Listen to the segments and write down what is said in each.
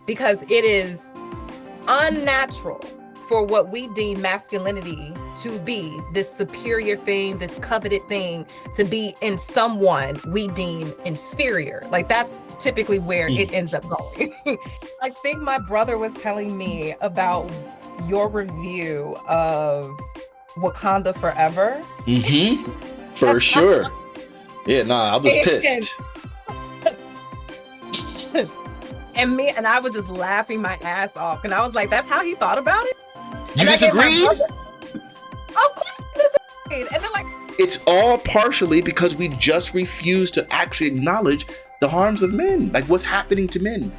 Because it is unnatural for what we deem masculinity to be, this superior thing, this coveted thing, to be in someone we deem inferior. Like, that's typically where it ends up going. I think my brother was telling me about your review of Wakanda Forever. For sure. Yeah, nah, I was pissed. And I was just laughing my ass off. And I was like, that's how he thought about it? You disagree? Of course he disagreed. And then, like, it's all partially because we just refuse to actually acknowledge the harms of men, like what's happening to men.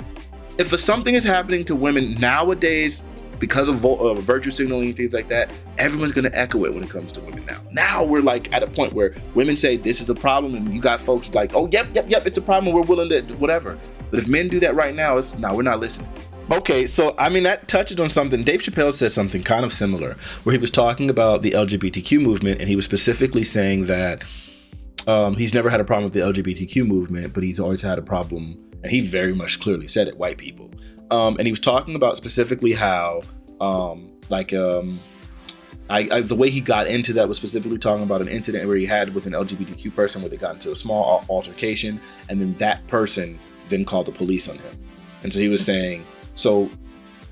If something is happening to women nowadays because of virtue signaling and things like that, everyone's going to echo it when it comes to women now. Now we're like at a point where women say this is a problem, and you got folks like, oh, yep, it's a problem, we're willing to whatever. But if men do that right now, we're not listening. Okay, so I mean, that touches on something. Dave Chappelle said something kind of similar, where he was talking about the LGBTQ movement, and he was specifically saying that he's never had a problem with the LGBTQ movement, but he's always had a problem, and he very much clearly said it, white people. And he was talking about specifically how, the way he got into that was specifically talking about an incident where he had with an LGBTQ person where they got into a small altercation, and then that person then called the police on him. And so he was saying, so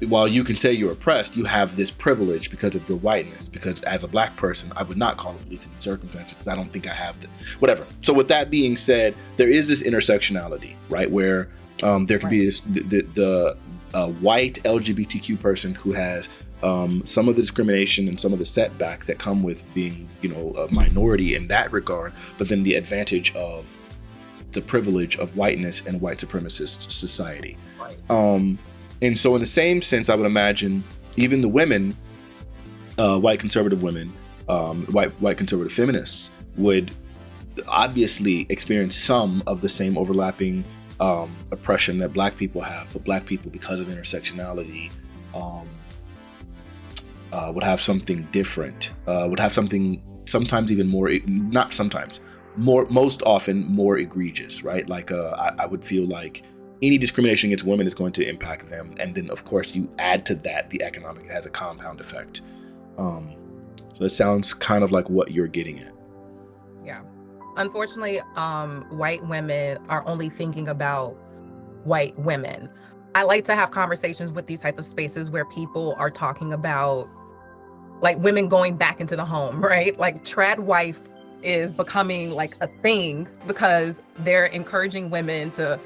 while you can say you're oppressed, you have this privilege because of your whiteness, because as a black person, I would not call the police in these circumstances because I don't think I have whatever. So with that being said, there is this intersectionality, right? Where there could be this, the white LGBTQ person who has some of the discrimination and some of the setbacks that come with being, a minority in that regard, but then the advantage of the privilege of whiteness and white supremacist society. Right. And so in the same sense, I would imagine even the women, white conservative women, white conservative feminists would obviously experience some of the same overlapping oppression that black people have, but black people, because of intersectionality, would have something different, would have something sometimes even more, not sometimes, most often more egregious, right? Like I would feel like any discrimination against women is going to impact them. And then of course you add to that the economic, it has a compound effect. So it sounds kind of like what you're getting at. Yeah. Unfortunately, white women are only thinking about white women. I like to have conversations with these type of spaces where people are talking about like women going back into the home, right? Like trad wife is becoming like a thing because they're encouraging women to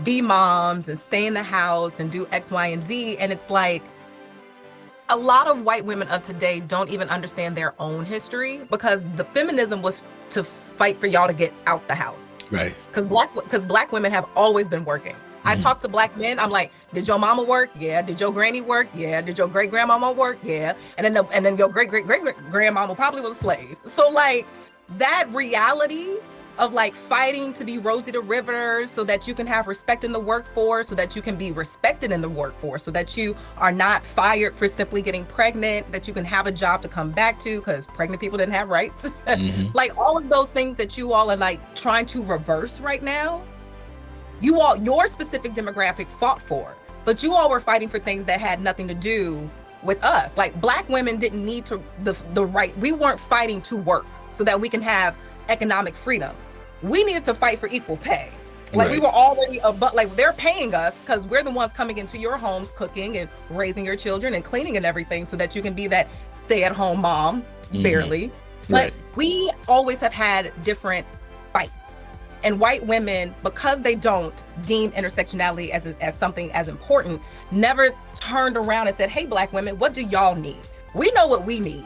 be moms and stay in the house and do X, Y, and Z. And it's like a lot of white women of today don't even understand their own history, because the feminism was to fight for y'all to get out the house. Right. Because black women have always been working. I talk to black men. I'm like, did your mama work? Yeah. Did your granny work? Yeah. Did your great grandmama work? Yeah. And then your great grandmama probably was a slave. So like that reality of like fighting to be Rosie the Riveter so that you can have respect in the workforce, so that you can be respected in the workforce, so that you are not fired for simply getting pregnant, that you can have a job to come back to because pregnant people didn't have rights. Like all of those things that you all are like trying to reverse right now, your specific demographic fought for, but you all were fighting for things that had nothing to do with us. Like black women didn't need to the right. We weren't fighting to work so that we can have economic freedom. We needed to fight for equal pay. Like we were already but like they're paying us because we're the ones coming into your homes, cooking and raising your children and cleaning and everything so that you can be that stay-at-home mom, barely. But we always have had different fights. And white women, because they don't deem intersectionality as something as important, never turned around and said, hey, black women, what do y'all need? We know what we need.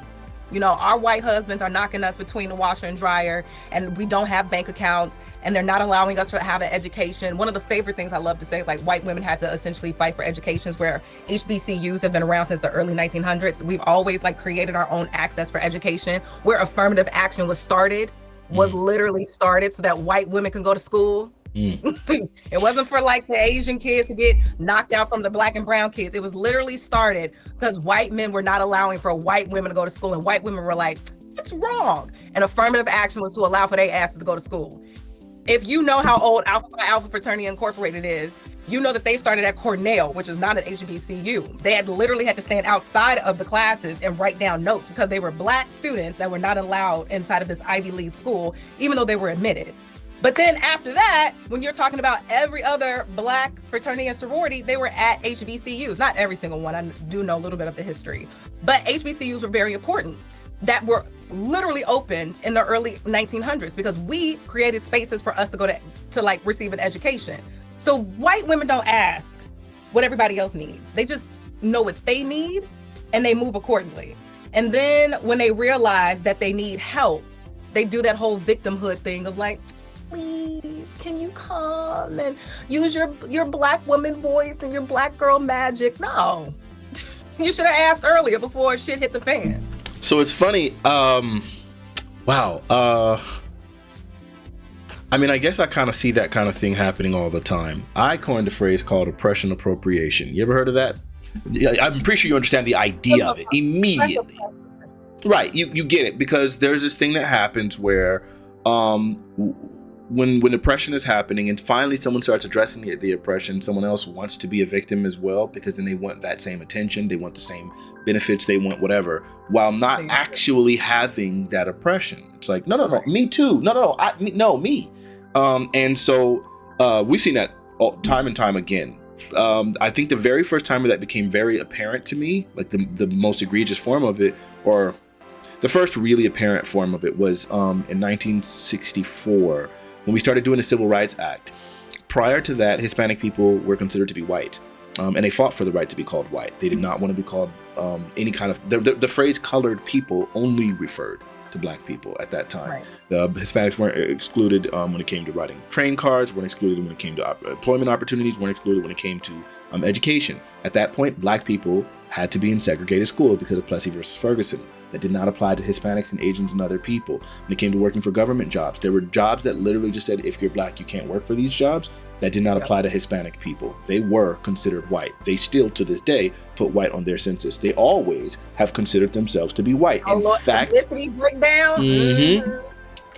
Our white husbands are knocking us between the washer and dryer, and we don't have bank accounts, and they're not allowing us to have an education. One of the favorite things I love to say is like white women had to essentially fight for educations, where HBCUs have been around since the early 1900s. We've always like created our own access for education, where affirmative action was literally started so that white women can go to school. It wasn't for like the Asian kids to get knocked out from the black and brown kids. It was literally started because white men were not allowing for white women to go to school, and white women were like, It's wrong. And affirmative action was to allow for their asses to go to school. If you know how old Alpha Phi Alpha Fraternity Incorporated is, you know that they started at Cornell, which is not an HBCU. They had literally had to stand outside of the classes and write down notes because they were Black students that were not allowed inside of this Ivy League school, even though they were admitted. But then after that, when you're talking about every other Black fraternity and sorority, they were at HBCUs. Not every single one. I do know a little bit of the history. But HBCUs were very important, that were literally opened in the early 1900s because we created spaces for us to go to like receive an education. So white women don't ask what everybody else needs. They just know what they need and they move accordingly. And then when they realize that they need help, they do that whole victimhood thing of like, please, can you come and use your Black woman voice and your Black girl magic? No, you should have asked earlier before shit hit the fan. So it's funny. Wow. I mean, I guess I kind of see that kind of thing happening all the time. I coined a phrase called oppression appropriation. You ever heard of that? I'm pretty sure you understand the idea of it immediately. Right. You get it, because there's this thing that happens where when oppression is happening and finally someone starts addressing the oppression, someone else wants to be a victim as well, because then they want that same attention, they want the same benefits, they want whatever, while not actually having that oppression. It's like, no, me too. No, me. And so we've seen that time and time again. I think the very first time that became very apparent to me, like the most egregious form of it, or the first really apparent form of it, was in 1964, when we started doing the Civil Rights Act. Prior to that, Hispanic people were considered to be white, and they fought for the right to be called white. They did not want to be called any kind of, the phrase colored people only referred to Black people at that time. Right. The Hispanics weren't excluded when it came to writing train cards, weren't excluded when it came to employment opportunities, weren't excluded when it came to education. At that point, Black people had to be in segregated schools because of Plessy versus Ferguson. That did not apply to Hispanics and Asians and other people. When it came to working for government jobs, there were jobs that literally just said, if you're Black, you can't work for these jobs. That did not apply to Hispanic people. They were considered white. They still, to this day, put white on their census. They always have considered themselves to be white. In fact, breakdown.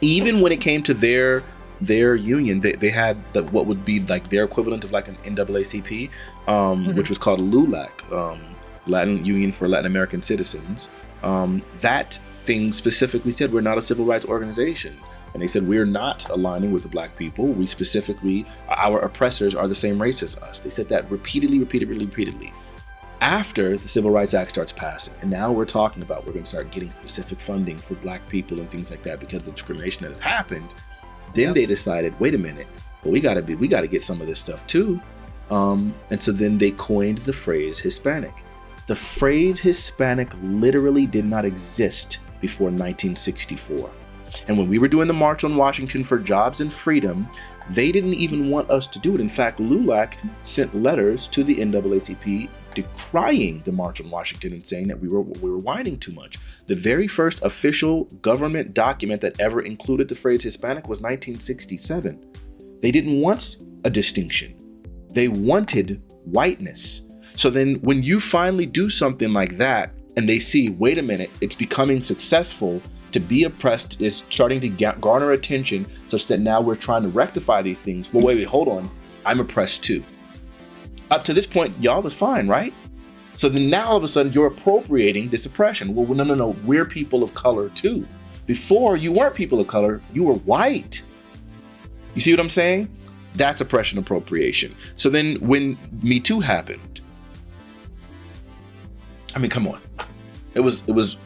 Even when it came to their union, they had what would be like their equivalent of like an NAACP, which was called LULAC, Latin Union for Latin American Citizens. That thing specifically said, we're not a civil rights organization. And they said, we're not aligning with the Black people. We specifically, our oppressors are the same race as us. They said that repeatedly. After the Civil Rights Act starts passing, and now we're talking about, we're going to start getting specific funding for Black people and things like that because of the discrimination that has happened. Then they decided, wait a minute, well, we got to get some of this stuff too. And so then they coined the phrase Hispanic. The phrase Hispanic literally did not exist before 1964. And when we were doing the March on Washington for Jobs and Freedom, they didn't even want us to do it. In fact, LULAC sent letters to the NAACP decrying the March on Washington and saying that we were whining too much. The very first official government document that ever included the phrase Hispanic was 1967. They didn't want a distinction. They wanted whiteness. So then when you finally do something like that and they see, wait a minute, it's becoming successful, to be oppressed is starting to garner attention such that now we're trying to rectify these things. Well, wait, hold on. I'm oppressed too. Up to this point, y'all was fine, right? So then now all of a sudden you're appropriating this oppression. Well, no, we're people of color too. Before you weren't people of color, you were white. You see what I'm saying? That's oppression appropriation. So then when Me Too happened, I mean, come on. It was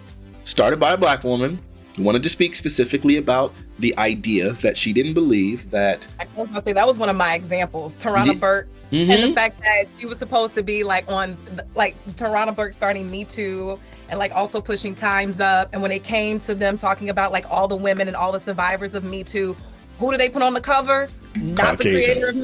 started by a Black woman who wanted to speak specifically about the idea that she didn't believe that. Actually, I was gonna say that was one of my examples, Tarana Burke, and the fact that she was supposed to be like on, like Tarana Burke starting Me Too and like also pushing Time's Up. And when it came to them talking about like all the women and all the survivors of Me Too, who do they put on the cover? Not the creator of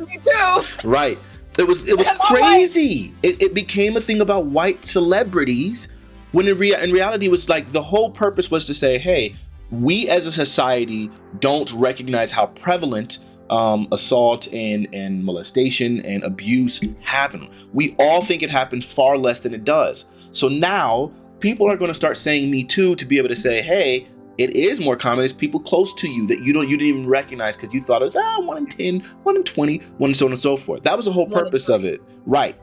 Me Too. Right. It was crazy. It became a thing about white celebrities. When in reality, it was like the whole purpose was to say, hey, we as a society don't recognize how prevalent assault and molestation and abuse happen. We all think it happens far less than it does. So now people are going to start saying Me Too to be able to say, hey, it is more common. It's people close to you that you didn't even recognize because you thought it was 1 in 10, 1 in 20, 1 and so on and so forth. That was the whole purpose of it. Right.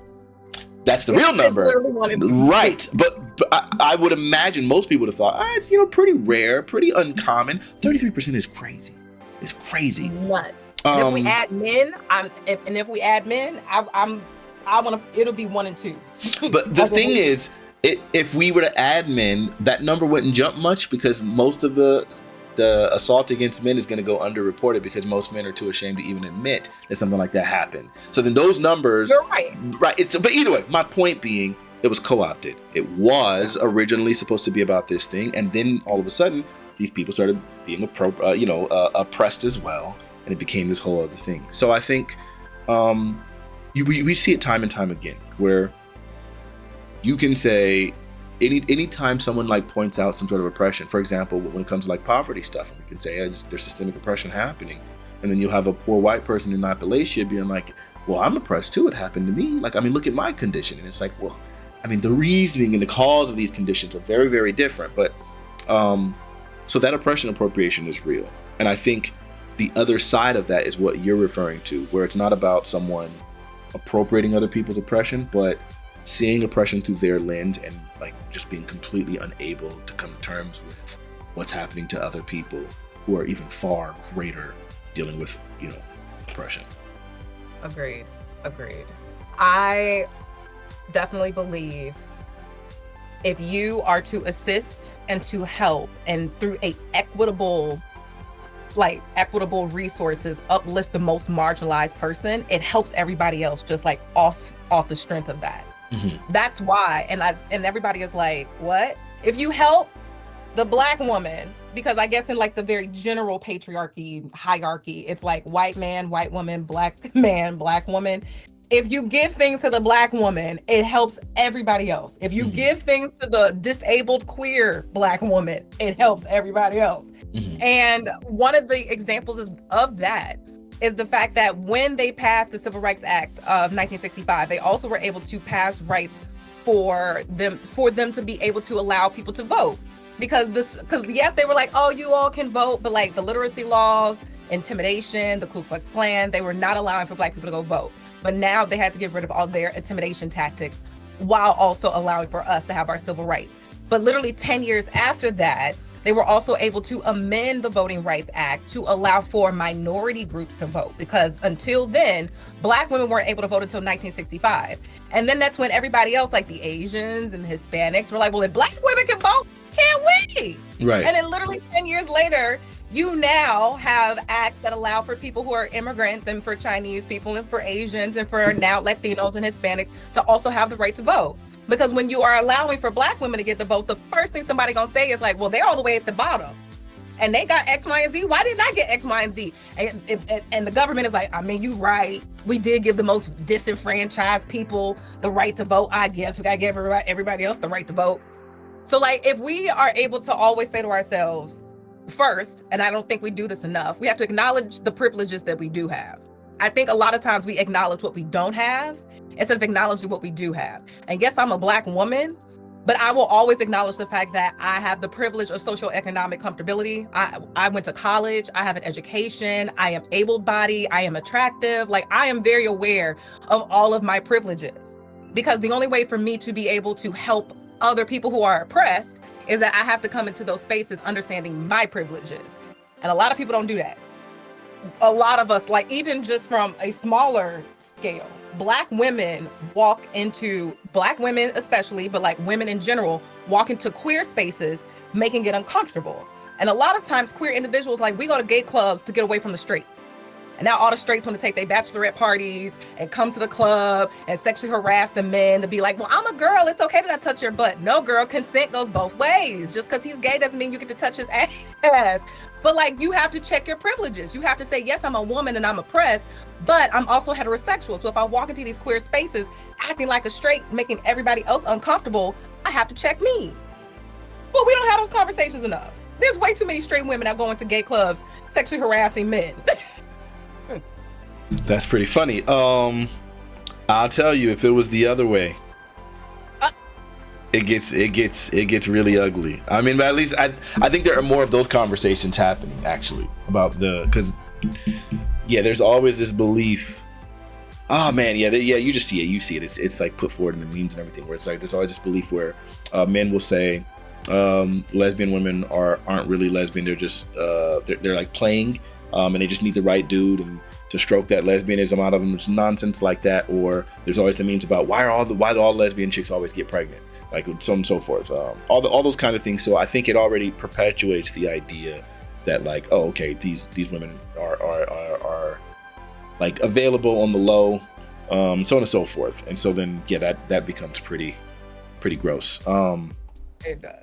That's the real number. Right. But I would imagine most people would have thought, it's, pretty rare, pretty uncommon. 33% is crazy. It's crazy. Nuts. And if we add men, I want to, it'll be 1 and 2. But the thing is, if we were to add men, that number wouldn't jump much because most of the assault against men is going to go underreported because most men are too ashamed to even admit that something like that happened. So then those numbers, you're right. Right. But either way, my point being, it was co-opted. It was originally supposed to be about this thing, and then all of a sudden, these people started being oppressed as well, and it became this whole other thing. So I think we see it time and time again where you can say anytime someone like points out some sort of oppression, for example, when it comes to like poverty stuff, we can say there's systemic oppression happening. And then you'll have a poor white person in Appalachia being like, well, I'm oppressed too. It happened to me. Like, look at my condition. And it's like, well, the reasoning and the cause of these conditions are very, very different. But so that oppression appropriation is real. And I think the other side of that is what you're referring to, where it's not about someone appropriating other people's oppression, but seeing oppression through their lens and like just being completely unable to come to terms with what's happening to other people who are even far greater dealing with, oppression. Agreed. I definitely believe if you are to assist and to help and through equitable resources uplift the most marginalized person, it helps everybody else just like off the strength of that. Mm-hmm. That's why, and everybody is like, what? If you help the Black woman, because I guess in like the very general patriarchy hierarchy, it's like white man, white woman, Black man, Black woman. If you give things to the Black woman, it helps everybody else. If you give things to the disabled queer Black woman, it helps everybody else. Mm-hmm. And one of the examples of that is the fact that when they passed the Civil Rights Act of 1965, they also were able to pass rights for them to be able to allow people to vote. Because yes, they were like, oh, you all can vote, but like the literacy laws, intimidation, the Ku Klux Klan, they were not allowing for Black people to go vote. But now they had to get rid of all their intimidation tactics while also allowing for us to have our civil rights. But literally 10 years after that, they were also able to amend the Voting Rights Act to allow for minority groups to vote, because until then, Black women weren't able to vote until 1965. And then that's when everybody else, like the Asians and the Hispanics, were like, well, if Black women can vote, can't we? Right. And then literally 10 years later, you now have acts that allow for people who are immigrants and for Chinese people and for Asians and for now Latinos and Hispanics to also have the right to vote. Because when you are allowing for Black women to get the vote, the first thing somebody gonna say is like, well, they're all the way at the bottom and they got X, Y, and Z. Why didn't I get X, Y, and Z? And the government is like, you're right. We did give the most disenfranchised people the right to vote. I guess we gotta give everybody else the right to vote. So like, if we are able to always say to ourselves, first, and I don't think we do this enough, we have to acknowledge the privileges that we do have. I think a lot of times we acknowledge what we don't have instead of acknowledging what we do have. And yes, I'm a Black woman, but I will always acknowledge the fact that I have the privilege of socioeconomic comfortability. I went to college, I have an education, I am able-bodied, I am attractive. Like, I am very aware of all of my privileges, because the only way for me to be able to help other people who are oppressed is that I have to come into those spaces understanding my privileges. And a lot of people don't do that. A lot of us, like even just from a smaller scale, Black women especially, but like women in general, walk into queer spaces, making it uncomfortable. And a lot of times queer individuals, like we go to gay clubs to get away from the straights. And now all the straights want to take their bachelorette parties and come to the club and sexually harass the men to be like, well, I'm a girl, it's okay that I touch your butt. No, girl, consent goes both ways. Just because he's gay doesn't mean you get to touch his ass. But like, you have to check your privileges. You have to say, yes, I'm a woman and I'm oppressed, but I'm also heterosexual. So if I walk into these queer spaces acting like a straight, making everybody else uncomfortable, I have to check me. But we don't have those conversations enough. There's way too many straight women that go into gay clubs sexually harassing men. That's pretty funny. I'll tell you, if it was the other way, it gets really ugly. I mean, but at least I think there are more of those conversations happening actually about because there's always this belief. Oh man, yeah, you just see it. You see it. It's like put forward in the memes and everything, where it's like there's always this belief where men will say lesbian women aren't really lesbian. They're just they're like playing, and they just need the right dude and to stroke that lesbianism out of them. It's nonsense like that. Or there's always the memes about why do all lesbian chicks always get pregnant, like so on and so forth. All those kind of things. So I think it already perpetuates the idea that like, oh, okay, these women are like available on the low, so on and so forth. And so then that becomes pretty gross. It does.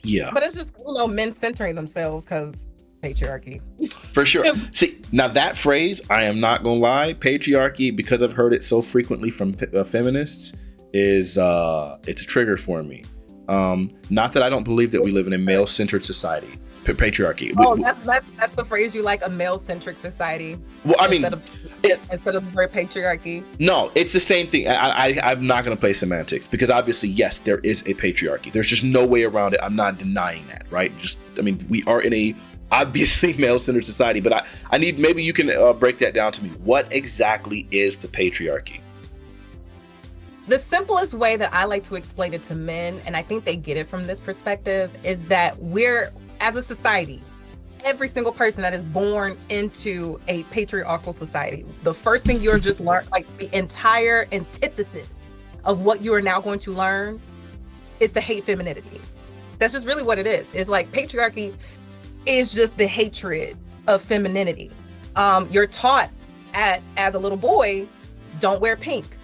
Yeah. But it's just men centering themselves because patriarchy. For sure. See, now that phrase, I am not gonna lie, patriarchy, because I've heard it so frequently from feminists, is it's a trigger for me. Not that I don't believe that we live in a male-centered society. Patriarchy. Oh, that's the phrase you like, a male-centric society. Well, I mean, instead of the word patriarchy. No, it's the same thing. I'm not going to play semantics because obviously, yes, there is a patriarchy. There's just no way around it. I'm not denying that, right? We are in a obviously male-centered society, but I need, maybe you can break that down to me. What exactly is the patriarchy? The simplest way that I like to explain it to men, and I think they get it from this perspective, is that we're, as a society, every single person that is born into a patriarchal society, the first thing you're just learn, like the entire antithesis of what you are now going to learn, is to hate femininity. That's just really what it is. It's like patriarchy is just the hatred of femininity. You're taught as a little boy, don't wear pink.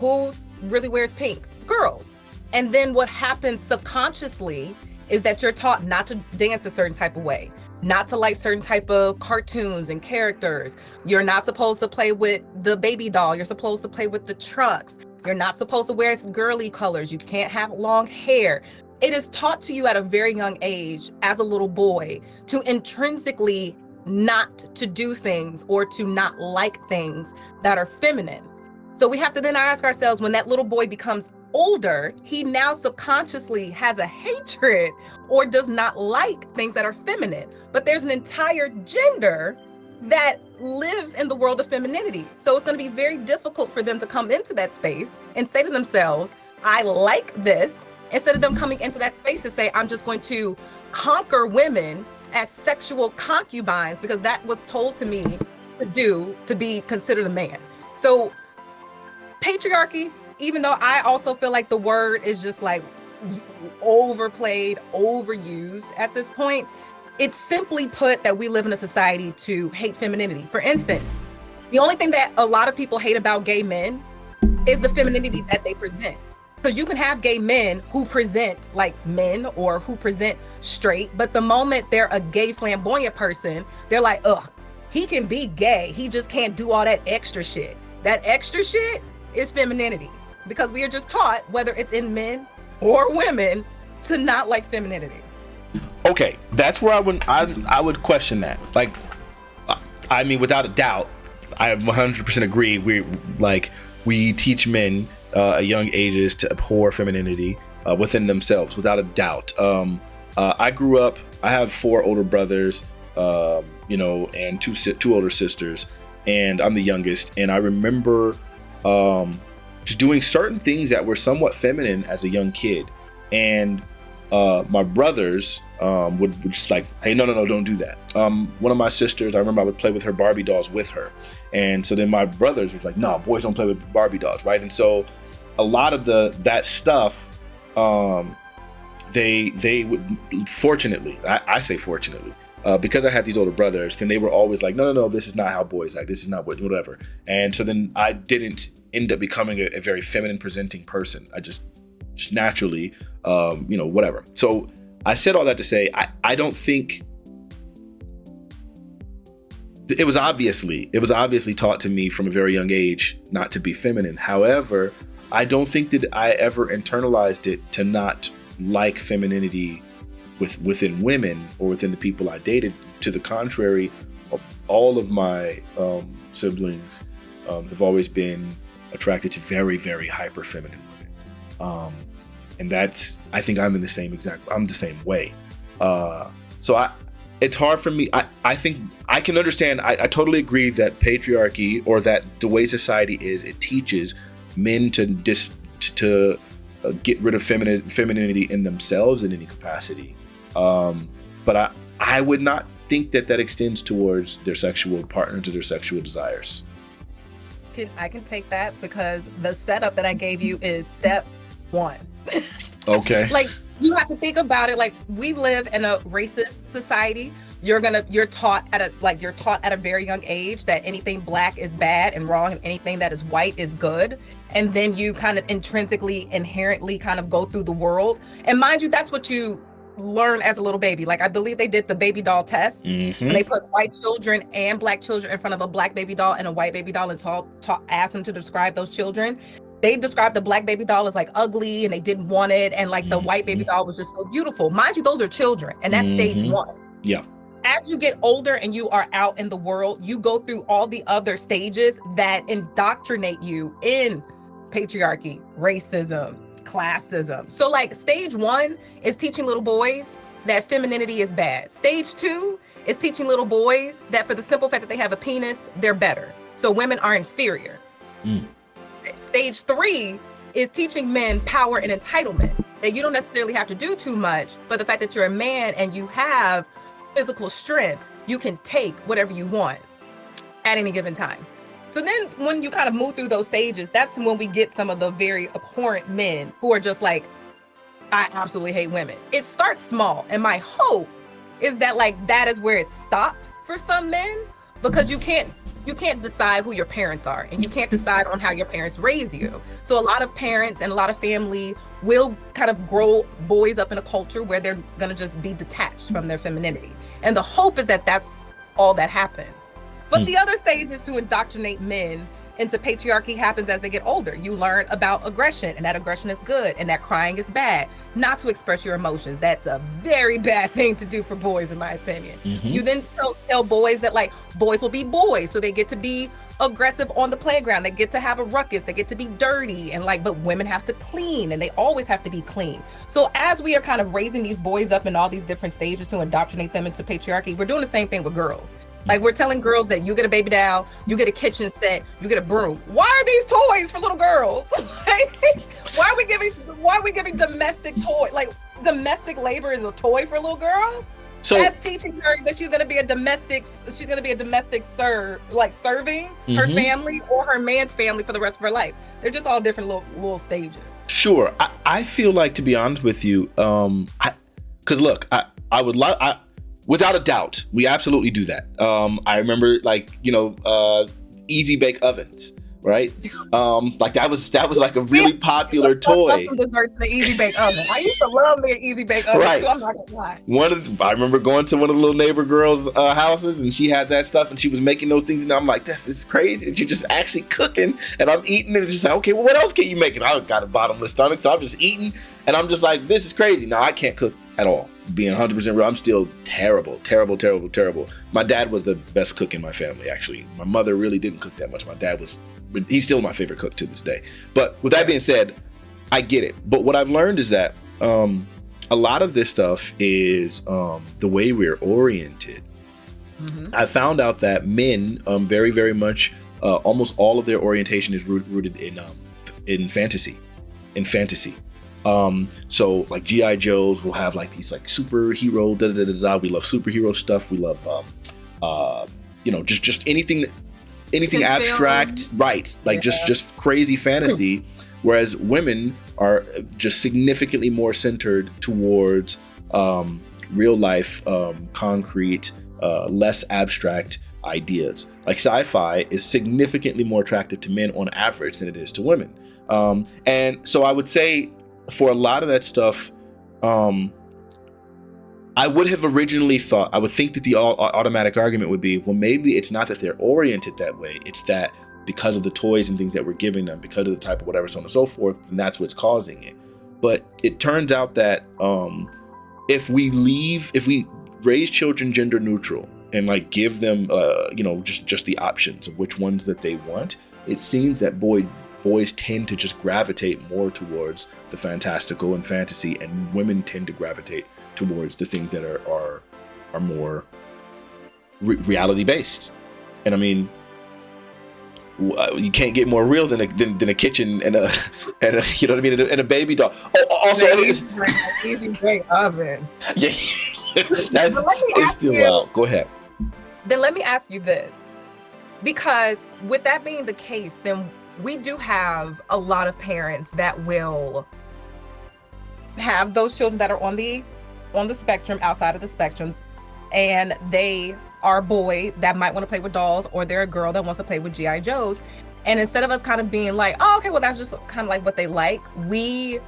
Who really wears pink? Girls. And then what happens subconsciously is that you're taught not to dance a certain type of way, not to like certain type of cartoons and characters. You're not supposed to play with the baby doll. You're supposed to play with the trucks. You're not supposed to wear girly colors. You can't have long hair. It is taught to you at a very young age as a little boy to intrinsically not to do things or to not like things that are feminine. So we have to then ask ourselves, when that little boy becomes older, he now subconsciously has a hatred or does not like things that are feminine. But there's an entire gender that lives in the world of femininity. So it's going to be very difficult for them to come into that space and say to themselves, I like this, instead of them coming into that space and say, I'm just going to conquer women as sexual concubines because that was told to me to do to be considered a man. So patriarchy, even though I also feel like the word is just like overplayed, overused at this point, it's simply put that we live in a society to hate femininity. For instance, the only thing that a lot of people hate about gay men is the femininity that they present. Because you can have gay men who present like men or who present straight, but the moment they're a gay flamboyant person, they're like, ugh, he can be gay. He just can't do all that extra shit. That extra shit is femininity, because we are just taught, whether it's in men or women, to not like femininity. Okay, that's where I would question that. Like, I mean, without a doubt, I 100% agree. We teach men at young ages to abhor femininity within themselves, without a doubt. I grew up. I have 4 older brothers, and two older sisters, and I'm the youngest. And I remember just doing certain things that were somewhat feminine as a young kid, and my brothers would just like, hey, no, don't do that. One of my sisters, I remember I would play with her Barbie dolls with her, and so then my brothers were like, no, boys don't play with Barbie dolls, right? And so a lot of that stuff, they would, fortunately, I say fortunately, because I had these older brothers, then they were always like, no, this is not how boys act. This is not whatever. And so then I didn't end up becoming a very feminine presenting person. I just naturally, whatever. So I said all that to say, I don't think it was obviously taught to me from a very young age not to be feminine. However, I don't think that I ever internalized it to not like femininity within women or within the people I dated. To the contrary, all of my siblings have always been attracted to very, very hyper feminine women. And I think I'm the same way. So it's hard for me. I think I can understand. I totally agree that patriarchy, or that the way society is, it teaches men to get rid of femininity in themselves in any capacity. But I would not think that extends towards their sexual partners or their sexual desires. I can take that, because the setup that I gave you is step one. Okay. Like, you have to think about it. Like, we live in a racist society. You're taught at a very young age that anything black is bad and wrong, and anything that is white is good. And then you kind of inherently kind of go through the world. And mind you, that's what you learn as a little baby. Like, I believe they did the baby doll test, and they put white children and black children in front of a black baby doll and a white baby doll, and asked them to describe those children. They described the black baby doll as like ugly, and they didn't want it, and like the white baby doll was just so beautiful. Mind you, those are children, and that's stage one. Yeah. As you get older and you are out in the world, you go through all the other stages that indoctrinate you in patriarchy, racism, classism. So like, stage one is teaching little boys that femininity is bad. Stage two is teaching little boys that for the simple fact that they have a penis, they're better. So women are inferior. Stage three is teaching men power and entitlement, that you don't necessarily have to do too much, but the fact that you're a man and you have physical strength, you can take whatever you want at any given time. So then when you kind of move through those stages, that's when we get some of the very abhorrent men who are just like, I absolutely hate women. It starts small. And my hope is that like, that is where it stops for some men, because you can't decide who your parents are, and you can't decide on how your parents raise you. So a lot of parents and a lot of family will kind of grow boys up in a culture where they're going to just be detached from their femininity. And the hope is that that's all that happens. But the other stage is to indoctrinate men into patriarchy happens as they get older. You learn about aggression, and that aggression is good, and that crying is bad. Not to express your emotions. That's a very bad thing to do for boys, in my opinion. You then tell boys that like, boys will be boys, so they get to be aggressive on the playground. They get to have a ruckus. They get to be dirty, and like, but women have to clean, and they always have to be clean. So as we are kind of raising these boys up in all these different stages to indoctrinate them into patriarchy, we're doing the same thing with girls. Like, we're telling girls that you get a baby doll, you get a kitchen set, you get a broom. Why are these toys for little girls? Why are we giving domestic toy? Like, domestic labor is a toy for a little girl? So that's teaching her that she's gonna be a domestic serving her family or her man's family for the rest of her life. They're just all different little stages. Sure. I feel like, to be honest with you, because look, I would like, without a doubt, we absolutely do that. I remember, like, easy bake ovens, right? Like that was like a really popular toy. Some desserts in the easy bake oven. I used to love me an easy bake oven too. I'm not gonna lie. I remember going to one of the little neighbor girls' houses, and she had that stuff, and she was making those things, and I'm like, this is crazy. And you're just actually cooking, and I'm eating it, and just like, okay, well, what else can you make? And I got a bottomless stomach, so I'm just eating, and I'm just like, this is crazy. Now I can't cook at all. Being 100% real, I'm still terrible. My dad was the best cook in my family, actually. My mother really didn't cook that much. My dad he's still my favorite cook to this day. But with that being said, I get it. But what I've learned is that a lot of this stuff is the way we're oriented. I found out that men very, very much, almost all of their orientation is rooted in fantasy. So like G.I. Joes will have like these like superhero we love superhero stuff. We love just anything abstract, right? Like just crazy fantasy. Whereas women are just significantly more centered towards real life, concrete, less abstract ideas. Like sci-fi is significantly more attractive to men on average than it is to women. And so I would say, for a lot of that stuff, I would have originally thought, I would think that the automatic argument would be, well, maybe it's not that they're oriented that way. It's that because of the toys and things that we're giving them, because of the type of whatever, so on and so forth, and that's what's causing it. But it turns out that if we raise children gender neutral and like give them, just the options of which ones that they want, it seems that boys tend to just gravitate more towards the fantastical and fantasy, and women tend to gravitate towards the things that are more reality based. And I mean, you can't get more real than a kitchen and a you know what I mean, and a baby doll. Oh, also, easy bake oven. Yeah, it's still wild. Go ahead. Then let me ask you this, because with that being the case, then we do have a lot of parents that will have those children that are on the spectrum, outside of the spectrum, and they are a boy that might want to play with dolls, or they're a girl that wants to play with G.I. Joes. And instead of us kind of being like, oh, okay, well, that's just kind of like what they like, we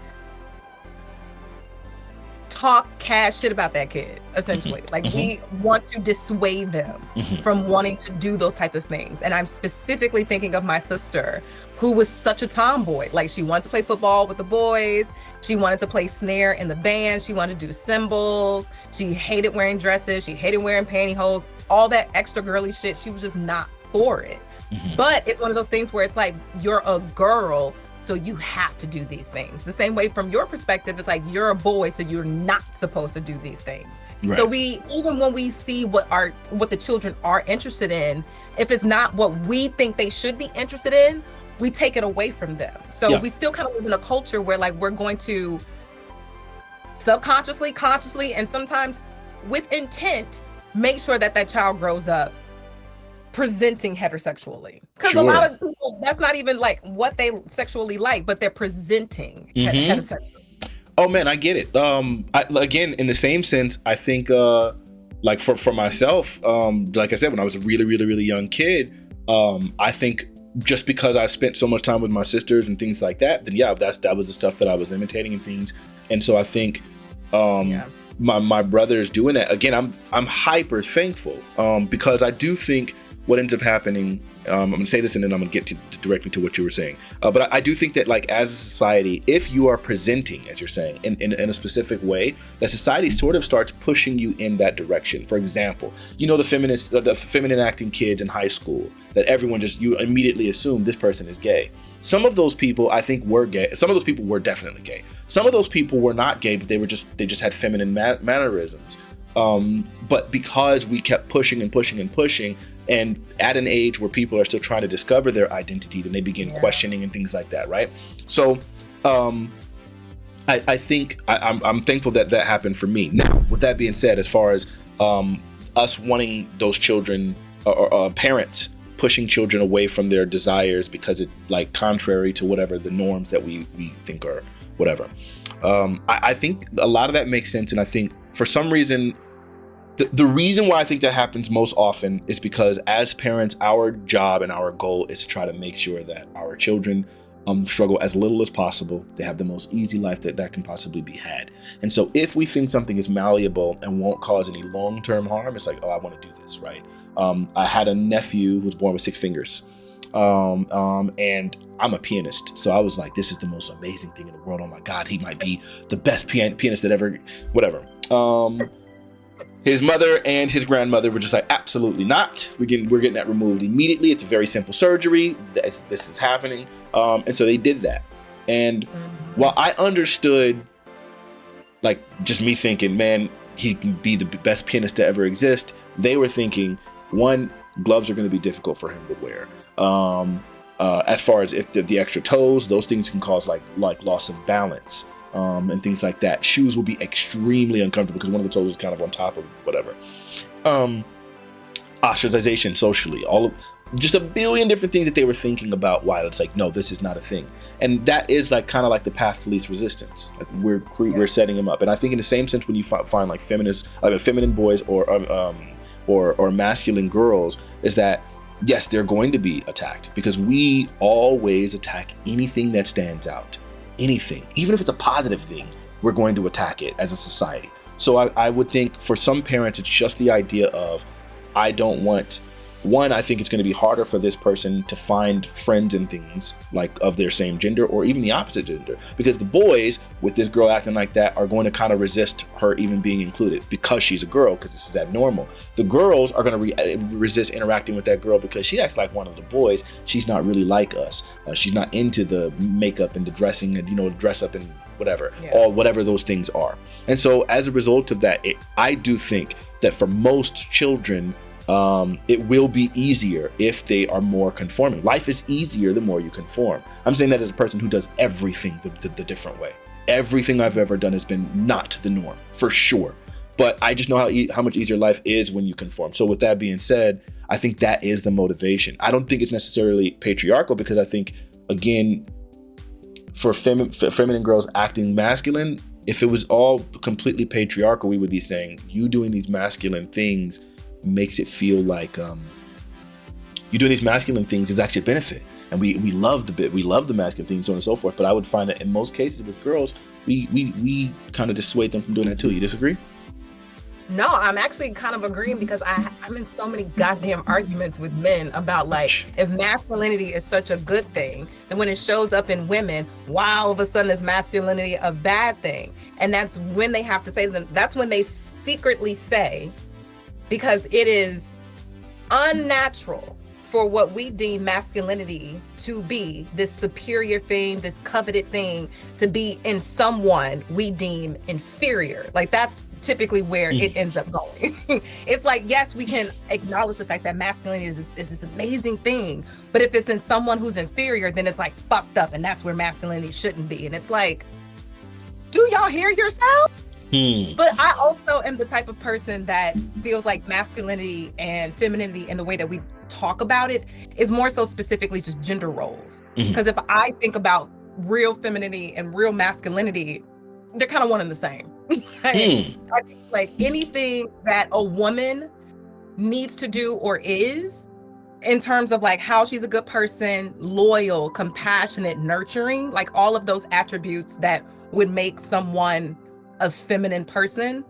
talk cash shit about that kid, essentially. Like, we want to dissuade them from wanting to do those type of things. And I'm specifically thinking of my sister, who was such a tomboy. Like, she wanted to play football with the boys. She wanted to play snare in the band. She wanted to do cymbals. She hated wearing dresses. She hated wearing pantyhose, all that extra girly shit. She was just not for it. But it's one of those things where it's like, you're a girl, so you have to do these things. The same way from your perspective, it's like, you're a boy, so you're not supposed to do these things. Right. So even when we see what the children are interested in, if it's not what we think they should be interested in, we take it away from them. So we still kind of live in a culture where, like, we're going to subconsciously, consciously, and sometimes with intent, make sure that child grows up presenting heterosexually. Because a lot of people, that's not even like what they sexually like, but they're presenting heterosexually. Oh man, I get it. Again, in the same sense, I think like for myself, like I said, when I was a really, really, really young kid, I think just because I've spent so much time with my sisters and things like that, then that was the stuff that I was imitating and things. And so I think my brothers doing that, again, I'm hyper thankful, because I do think what ends up happening, I'm going to say this and then I'm going to get directly to what you were saying. But I do think that, like, as a society, if you are presenting, as you're saying, in a specific way, that society sort of starts pushing you in that direction. For example, you know, the feminine acting kids in high school that everyone you immediately assume this person is gay. Some of those people, I think, were gay. Some of those people were definitely gay. Some of those people were not gay, but they just had feminine mannerisms. But because we kept pushing and pushing and pushing, and at an age where people are still trying to discover their identity, then they begin questioning and things like that, right? So I think I'm thankful that happened for me. Now, with that being said, as far as us wanting those children, or parents pushing children away from their desires because it's like contrary to whatever the norms that we think are whatever, I think a lot of that makes sense. And I think for some reason, the reason why I think that happens most often is because as parents, our job and our goal is to try to make sure that our children struggle as little as possible. They have the most easy life that can possibly be had. And so if we think something is malleable and won't cause any long-term harm, it's like, oh, I want to do this, right? I had a nephew who was born with 6 fingers. And I'm a pianist. So I was like, this is the most amazing thing in the world. Oh my God, he might be the best pianist that ever, whatever. His mother and his grandmother were just like, absolutely not. We're getting that removed immediately. It's a very simple surgery. This is happening. And so they did that. And while I understood, like, just me thinking, man, he can be the best pianist to ever exist, they were thinking, one, gloves are going to be difficult for him to wear. As far as if the extra toes, those things can cause like loss of balance. And things like that. Shoes will be extremely uncomfortable because one of the toes is kind of on top of whatever. Ostracization socially, just a billion different things that they were thinking about. Why it's like, no, this is not a thing. And that is like kind of like the path to least resistance. Like we're setting them up. And I think in the same sense, when you find like feminine boys or masculine girls, is that yes, they're going to be attacked because we always attack anything that stands out. Anything, even if it's a positive thing, we're going to attack it as a society. So I would think for some parents, it's just the idea of, I don't want one, I think it's going to be harder for this person to find friends and things like of their same gender or even the opposite gender, because the boys with this girl acting like that are going to kind of resist her even being included because she's a girl, because this is abnormal. The girls are going to resist interacting with that girl because she acts like one of the boys. She's not really like us. She's not into the makeup and the dressing and, you know, dress up and whatever, or whatever those things are. And so as a result of that, I do think that for most children, it will be easier if they are more conforming. Life is easier the more you conform. I'm saying that as a person who does everything the different way. Everything I've ever done has been not the norm, for sure. But I just know how much easier life is when you conform. So with that being said, I think that is the motivation. I don't think it's necessarily patriarchal, because I think, again, for feminine girls acting masculine, if it was all completely patriarchal, we would be saying you doing these masculine things makes it feel like you doing these masculine things is actually a benefit, and we love the masculine things, so on and so forth. But I would find that in most cases with girls, we kind of dissuade them from doing that too. You disagree? No, I'm actually kind of agreeing, because I'm in so many goddamn arguments with men about, like, if masculinity is such a good thing, then when it shows up in women, why all of a sudden is masculinity a bad thing? And that's when they have to say them. That's when they secretly say, because it is unnatural for what we deem masculinity to be, this superior thing, this coveted thing, to be in someone we deem inferior. Like, that's typically where it ends up going. It's like, yes, we can acknowledge the fact that masculinity is this amazing thing, but if it's in someone who's inferior, then it's like fucked up, and that's where masculinity shouldn't be. And it's like, do y'all hear yourselves? But I also am the type of person that feels like masculinity and femininity, in the way that we talk about it, is more so specifically just gender roles. Because if I think about real femininity and real masculinity, they're kind of one and the same. I think, like, anything that a woman needs to do or is, in terms of like how she's a good person, loyal, compassionate, nurturing, like all of those attributes that would make someone a feminine person,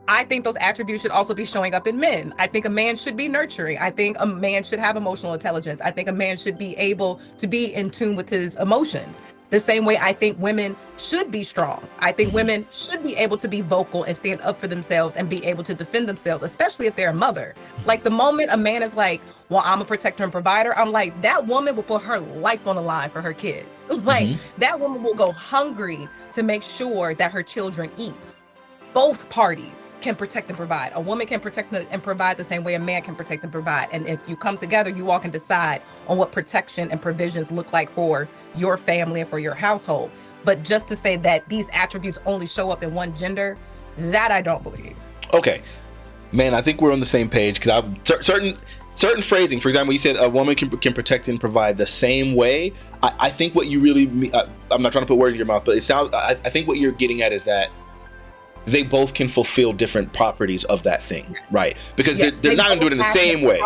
I think those attributes should also be showing up in men. I think a man should be nurturing. I think a man should have emotional intelligence. I think a man should be able to be in tune with his emotions. The same way I think women should be strong. I think women should be able to be vocal and stand up for themselves and be able to defend themselves, especially if they're a mother. Like, the moment a man is like, well, I'm a protector and provider, I'm like, that woman will put her life on the line for her kids. Like, that woman will go hungry to make sure that her children eat. Both parties can protect and provide. A woman can protect and provide the same way a man can protect and provide. And if you come together, you all can decide on what protection and provisions look like for your family and for your household. But just to say that these attributes only show up in one gender, that I don't believe. Okay, man, I think we're on the same page, because certain phrasing, for example, you said a woman can protect and provide the same way. I think what you really mean, I'm not trying to put words in your mouth, but it sounds, I think what you're getting at is that they both can fulfill different properties of that thing, right? Because they're not going to do it in the same way.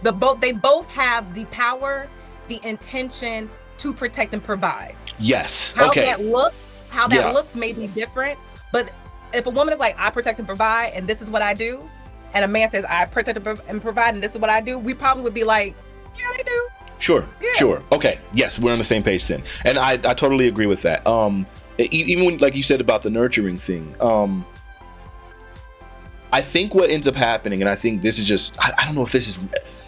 They both have the power, the intention to protect and provide. Yes. How that looks may be different, but if a woman is like, I protect and provide, and this is what I do, and a man says, I protect and provide, and this is what I do, we probably would be like, yeah, they do. Sure. Okay. Yes, we're on the same page then, and I totally agree with that. Even when, like you said about the nurturing thing, I think what ends up happening, and I think this is just, I don't know if this is,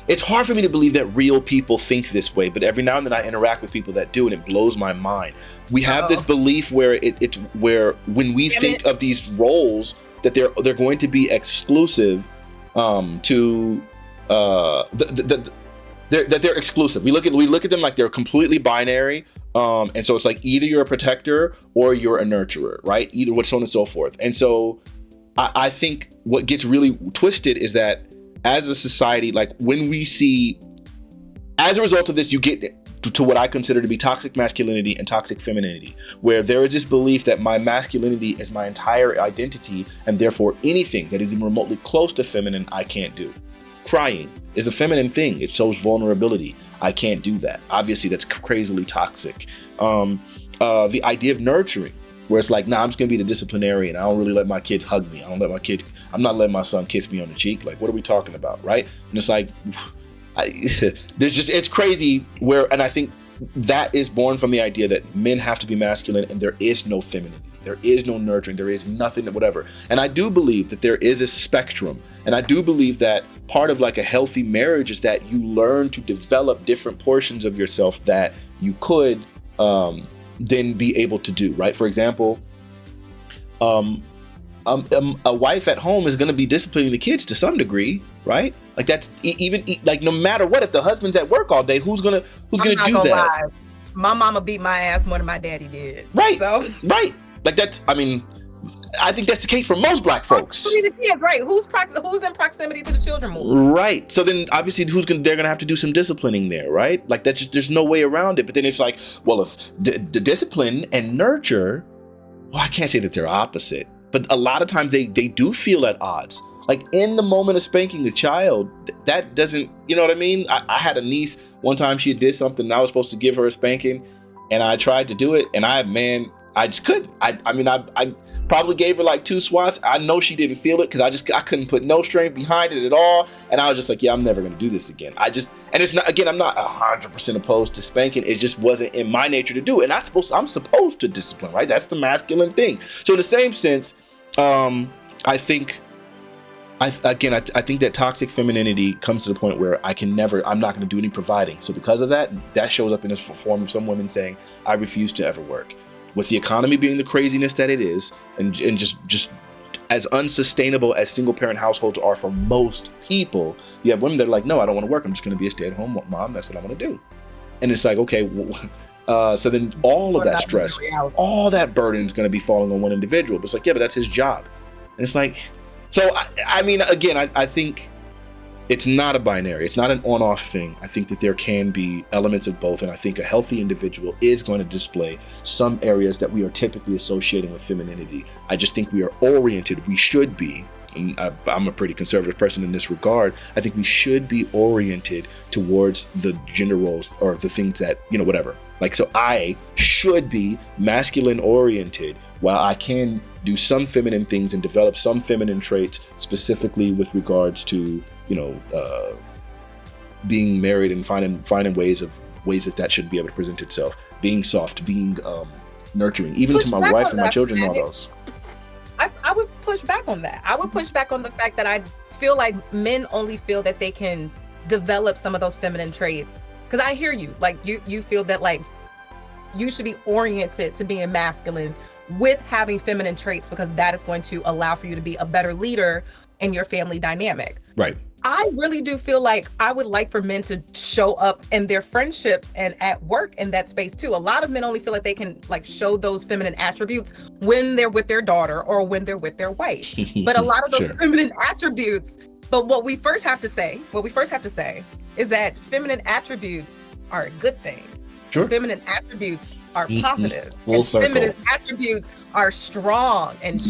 it's hard for me to believe that real people think this way, but every now and then I interact with people that do, and it blows my mind. We have this belief where it's where when we think of these roles, that they're going to be exclusive to that they're exclusive. We look at them like they're completely binary. And so it's like either you're a protector or you're a nurturer, right? Either what, so on and so forth. And so I think what gets really twisted is that as a society, like when we see, as a result of this, you get to what I consider to be toxic masculinity and toxic femininity, where there is this belief that my masculinity is my entire identity, and therefore anything that is even remotely close to feminine, I can't do. Crying is a feminine thing. It shows vulnerability. I can't do that. Obviously, that's crazily toxic. The idea of nurturing. where it's like, nah, I'm just gonna be the disciplinarian. I don't really let my kids hug me. I'm not letting my son kiss me on the cheek. Like, what are we talking about, right? And it's like, it's crazy and I think that is born from the idea that men have to be masculine and there is no femininity. There is no nurturing. There is nothing, whatever. And I do believe that there is a spectrum. And I do believe that part of like a healthy marriage is that you learn to develop different portions of yourself that you could then be able to do, right? For example, a wife at home is going to be disciplining the kids to some degree, right? Like that's even like no matter what, if the husband's at work all day, who's gonna do that? Lie. My mama beat my ass more than my daddy did. Right. So right. Like that's. I mean, I think that's the case for most black folks. The kids, right? Who's in proximity to the children more? Right. So then, obviously, they're gonna have to do some disciplining there, right? Like that's just there's no way around it. But then it's like, well, if the discipline and nurture, well, I can't say that they're opposite, but a lot of times they do feel at odds. Like in the moment of spanking the child, that doesn't, you know what I mean? I had a niece one time, she did something and I was supposed to give her a spanking and I tried to do it and I just couldn't. I probably gave her like 2 swats. I know she didn't feel it because I couldn't put no strength behind it at all. And I was just like, yeah, I'm never going to do this again. And it's not, again, I'm not 100% opposed to spanking. It just wasn't in my nature to do it. And I'm supposed to discipline, right? That's the masculine thing. So in the same sense, I think that toxic femininity comes to the point where I'm not going to do any providing. So because of that shows up in the form of some women saying, I refuse to ever work. With the economy being the craziness that it is, and just as unsustainable as single parent households are for most people, you have women that are like, no, I don't want to work. I'm just going to be a stay-at-home mom. That's what I want to do. And it's like, okay, so then all of that stress, all that burden is going to be falling on one individual. But it's like, yeah, but that's his job. And it's like, so I mean, again, I think it's not a binary. It's not an on-off thing. I think that there can be elements of both. And I think a healthy individual is going to display some areas that we are typically associating with femininity. I just think we are oriented. We should be. And I'm a pretty conservative person in this regard. I think we should be oriented towards the gender roles or the things that, whatever. Like, so I should be masculine oriented while I can do some feminine things and develop some feminine traits specifically with regards to, being married and finding ways that should be able to present itself, being soft, being nurturing, even to my wife and my children and all those. I would push back on that. I would push back on the fact that I feel like men only feel that they can develop some of those feminine traits. Because I hear you, like you feel that like you should be oriented to being masculine with having feminine traits because that is going to allow for you to be a better leader in your family dynamic. Right. I really do feel like I would like for men to show up in their friendships and at work in that space too. A lot of men only feel like they can like show those feminine attributes when they're with their daughter or when they're with their wife. But a lot of those feminine attributes, but what we first have to say is that feminine attributes are a good thing. Sure. Feminine attributes are positive. Feminine attributes are strong and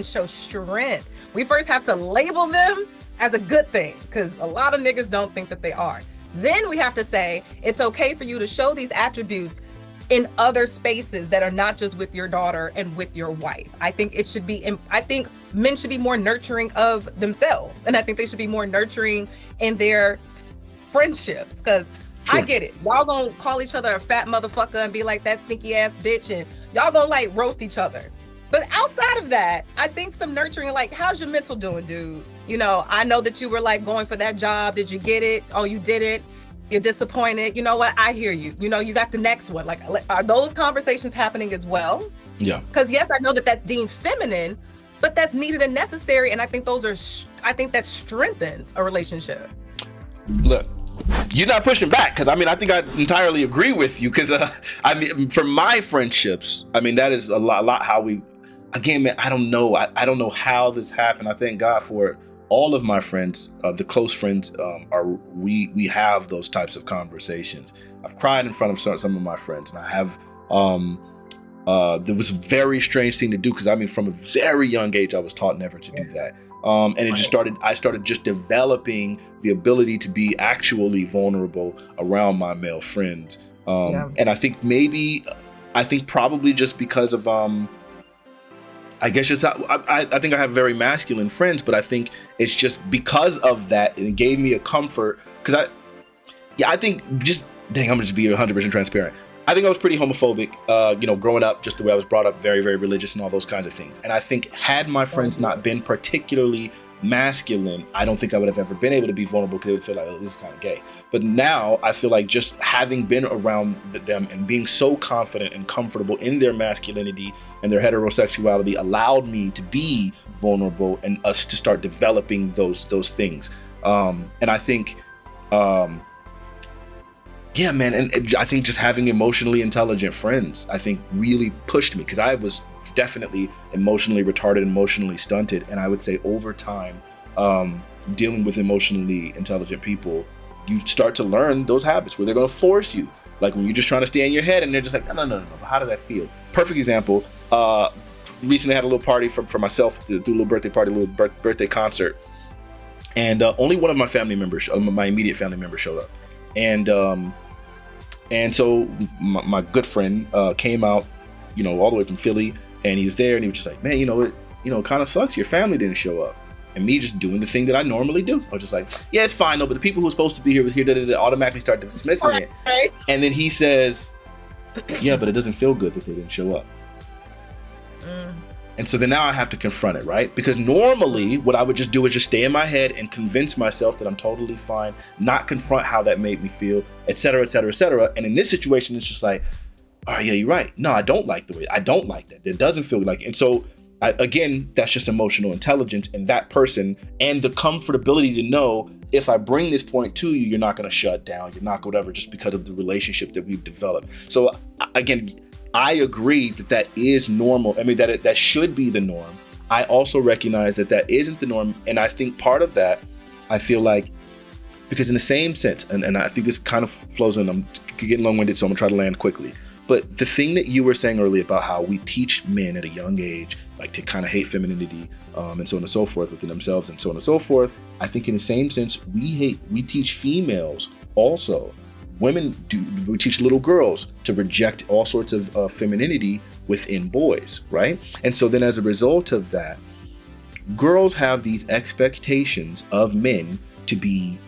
show strength. We first have to label them as a good thing because a lot of niggas don't think that they are. Then we have to say it's okay for you to show these attributes in other spaces that are not just with your daughter and with your wife. I think men should be more nurturing of themselves, and I think they should be more nurturing in their friendships because I get it. Y'all gonna call each other a fat motherfucker and be like that sneaky ass bitch, and y'all gonna like roast each other. But outside of that, I think some nurturing, like, how's your mental doing, dude? I know that you were like going for that job. Did you get it? Oh, you didn't. You're disappointed. You know what? I hear you. You got the next one. Like, are those conversations happening as well? Yeah. Because yes, I know that that's deemed feminine, but that's needed and necessary. And I think I think that strengthens a relationship. Look, you're not pushing back because I think I entirely agree with you because for my friendships, that is a lot how we. Again, man, I don't know. I don't know how this happened. I thank God for it. All of my friends, the close friends, we have those types of conversations. I've cried in front of some of my friends, and I have. There was a very strange thing to do because from a very young age I was taught never to do that. And it just started. I started just developing the ability to be actually vulnerable around my male friends. And I think maybe I think probably just because of I guess just I think I have very masculine friends, but I think it's just because of that, it gave me a comfort. Because I think just dang, I'm gonna just be 100% transparent. I think I was pretty homophobic, growing up, just the way I was brought up, very, very religious and all those kinds of things. And I think had my friends not been particularly masculine, I don't think I would have ever been able to be vulnerable, because they would feel like, oh, this is kind of gay. But now I feel like just having been around them and being so confident and comfortable in their masculinity and their heterosexuality allowed me to be vulnerable and us to start developing those things. And I think, yeah, man, and I think just having emotionally intelligent friends, I think really pushed me, because I was definitely emotionally retarded, emotionally stunted. And I would say over time, dealing with emotionally intelligent people, you start to learn those habits where they're going to force you. Like when you're just trying to stay in your head and they're just like, no, how did that feel? Perfect example. Recently had a little party for myself, do a little birthday party, a little birthday concert. And only one of my family members, my immediate family members showed up. And so my good friend came out, all the way from Philly, and he was there, and he was just like, man, it kind of sucks your family didn't show up. And me just doing the thing that I normally do. I was just like, yeah, it's fine, no, but the people who were supposed to be here was here, automatically start dismissing it. Right. And then he says, yeah, but it doesn't feel good that they didn't show up. And so then now I have to confront it, right? Because normally what I would just do is just stay in my head and convince myself that I'm totally fine, not confront how that made me feel, et cetera, et cetera, et cetera. And in this situation, it's just like, oh yeah, you're right. No, I don't like the way, I don't like that. It doesn't feel like, and so again, that's just emotional intelligence in that person and the comfortability to know if I bring this point to you, you're not going to shut down, you're not whatever, just because of the relationship that we've developed. So again, I agree that is normal. I mean, that should be the norm. I also recognize that isn't the norm. And I think part of that, I feel like, because in the same sense, and I think this kind of flows in, I'm getting long-winded, so I'm gonna try to land quickly. But the thing that you were saying earlier about how we teach men at a young age, like to kind of hate femininity, and so on and so forth within themselves and so on and so forth. I think in the same sense, we teach females also. We teach little girls to reject all sorts of femininity within boys, right? And so then as a result of that, girls have these expectations of men to be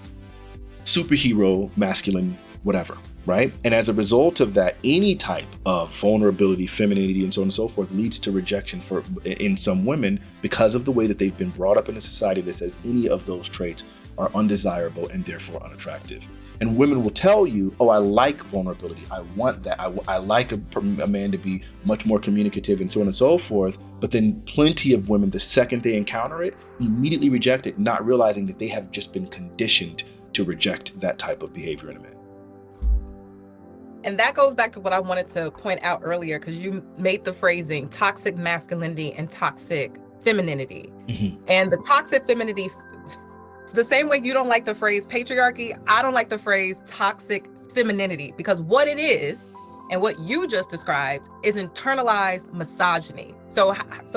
superhero, masculine, whatever, right? And as a result of that, any type of vulnerability, femininity, and so on and so forth leads to rejection in some women because of the way that they've been brought up in a society that says any of those traits are undesirable and therefore unattractive. And women will tell you, oh, I like vulnerability. I want that. I like a man to be much more communicative and so on and so forth. But then plenty of women, the second they encounter it, immediately reject it, not realizing that they have just been conditioned to reject that type of behavior in a man. And that goes back to what I wanted to point out earlier, because you made the phrasing toxic masculinity and toxic femininity. Mm-hmm. And the toxic femininity, the same way you don't like the phrase patriarchy, I don't like the phrase toxic femininity, because what it is and what you just described is internalized misogyny. So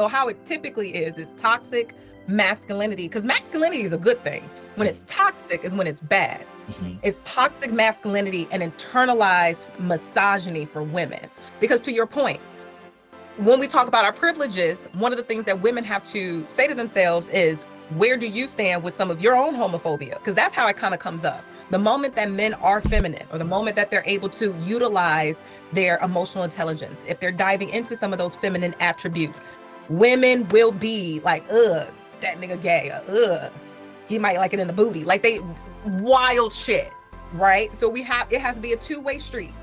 how it typically is toxic masculinity, because masculinity is a good thing. When it's toxic is when it's bad. Mm-hmm. It's toxic masculinity and internalized misogyny for women. Because to your point, when we talk about our privileges, one of the things that women have to say to themselves is, where do you stand with some of your own homophobia? Because that's how it kind of comes up. The moment that men are feminine, or the moment that they're able to utilize their emotional intelligence, if they're diving into some of those feminine attributes, women will be like, ugh, that nigga gay, he might like it in the booty. Like they wild shit, right? So it has to be a two-way street.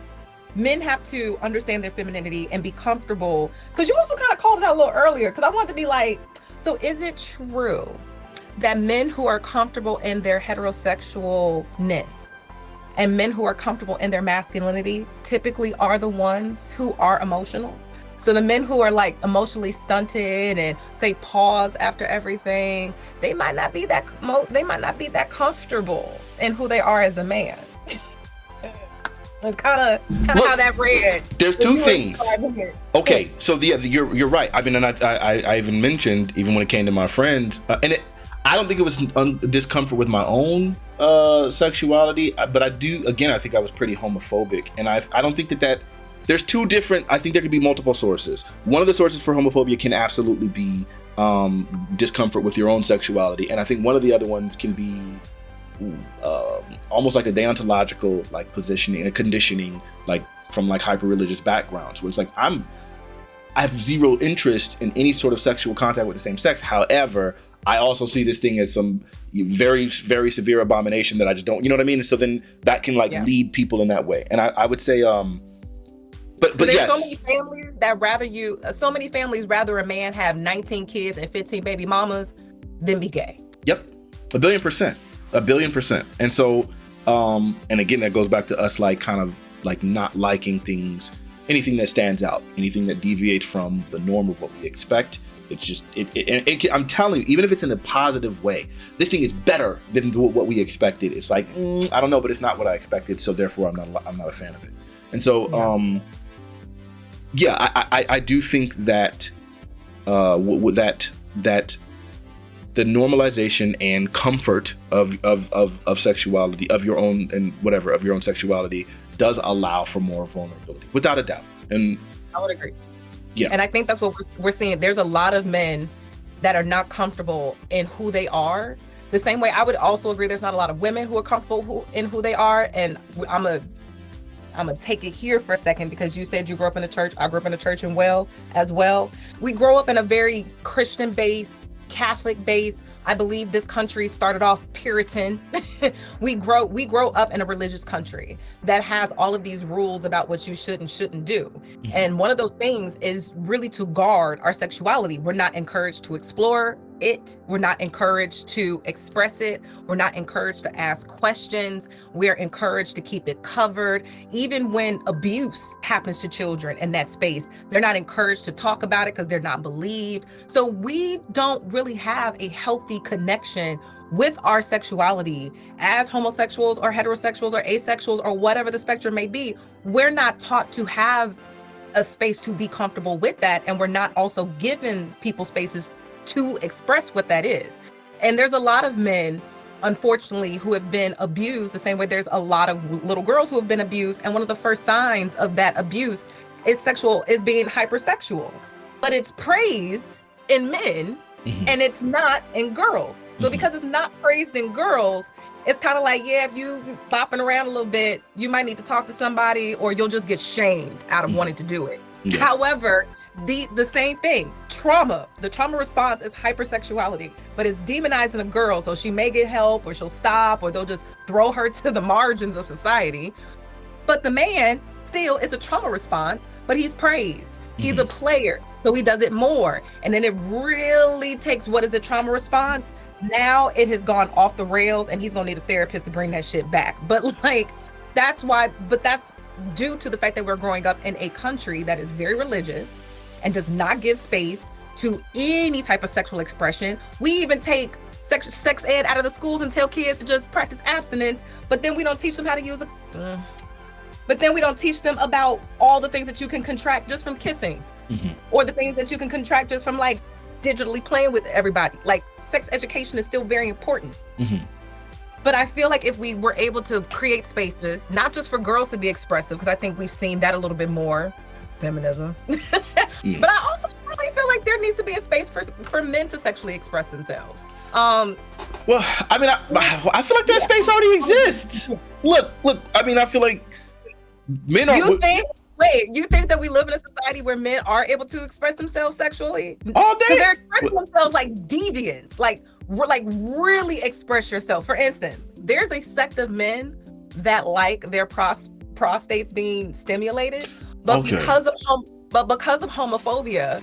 Men have to understand their femininity and be comfortable. Because you also kind of called it out a little earlier, because I wanted to be like, so is it true that men who are comfortable in their heterosexualness and men who are comfortable in their masculinity typically are the ones who are emotional? So the men who are like emotionally stunted and say pause after everything, they might not be that comfortable in who they are as a man. It's kind of how that read. There's two things. Okay, so you're right. I mean, and I even mentioned, even when it came to my friends, I don't think it was discomfort with my own sexuality, but I think I was pretty homophobic, and I don't think that there's two different, I think there could be multiple sources. One of the sources for homophobia can absolutely be discomfort with your own sexuality. And I think one of the other ones can be almost like a deontological like positioning and a conditioning, like from like hyper-religious backgrounds, where it's like I have zero interest in any sort of sexual contact with the same sex. However, I also see this thing as some very, very severe abomination that I just don't, you know what I mean? And so then that can like lead people in that way. And I would say, but there's yes. so many families that so many families rather a man have 19 kids and 15 baby mamas than be gay. Yep. 1,000,000,000%. 1,000,000,000%. And so, and again, that goes back to us like kind of like not liking things, anything that stands out, anything that deviates from the norm of what we expect. It's just, I'm telling you, even if it's in a positive way, this thing is better than what we expected. It's like, I don't know, but it's not what I expected. So therefore I'm not a fan of it. And so, I do think that, that the normalization and comfort of sexuality, of your own and whatever, of your own sexuality does allow for more vulnerability, without a doubt. And I would agree. Yeah. And I think that's what we're seeing. There's a lot of men that are not comfortable in who they are. The same way I would also agree there's not a lot of women who are comfortable in who they are. And I'm gonna take it here for a second, because you said you grew up in a church. I grew up in a church as well. We grow up in a very Christian-based, Catholic-based. I believe this country started off Puritan. we grow up in a religious country that has all of these rules about what you should and shouldn't do. And one of those things is really to guard our sexuality. We're not encouraged to explore it. We're not encouraged to express it. We're not encouraged to ask questions. We're encouraged to keep it covered. Even when abuse happens to children in that space, they're not encouraged to talk about it because they're not believed. So we don't really have a healthy connection with our sexuality as homosexuals or heterosexuals or asexuals or whatever the spectrum may be. We're not taught to have a space to be comfortable with that. And we're not also given people spaces to express what that is. And there's a lot of men, unfortunately, who have been abused the same way there's a lot of little girls who have been abused. And one of the first signs of that abuse is being hypersexual. But it's praised in men and it's not in girls. So because it's not praised in girls, it's kind of like, if you bopping around a little bit, you might need to talk to somebody, or you'll just get shamed out of wanting to do it. Yeah. However, the same thing, the trauma response is hypersexuality, but it's demonizing a girl. So she may get help, or she'll stop, or they'll just throw her to the margins of society. But the man still is a trauma response, but he's praised. He's a player, so he does it more. And then it really takes, what is a trauma response? Now it has gone off the rails, and he's gonna need a therapist to bring that shit back. But like, that's due to the fact that we're growing up in a country that is very religious and does not give space to any type of sexual expression. We even take sex ed out of the schools and tell kids to just practice abstinence, but then we don't teach them how to use but then we don't teach them about all the things that you can contract just from kissing, or the things that you can contract just from like digitally playing with everybody. Like, sex education is still very important. But I feel like if we were able to create spaces, not just for girls to be expressive, because I think we've seen that a little bit more, feminism. But I also really feel like there needs to be a space for men to sexually express themselves. Well, I mean, I feel like that space already exists. Look, I mean, I feel like men are... You think that we live in a society where men are able to express themselves sexually? All day. They're expressing themselves like deviants, like really express yourself. For instance, there's a sect of men that like their prostates being stimulated, but because of homophobia,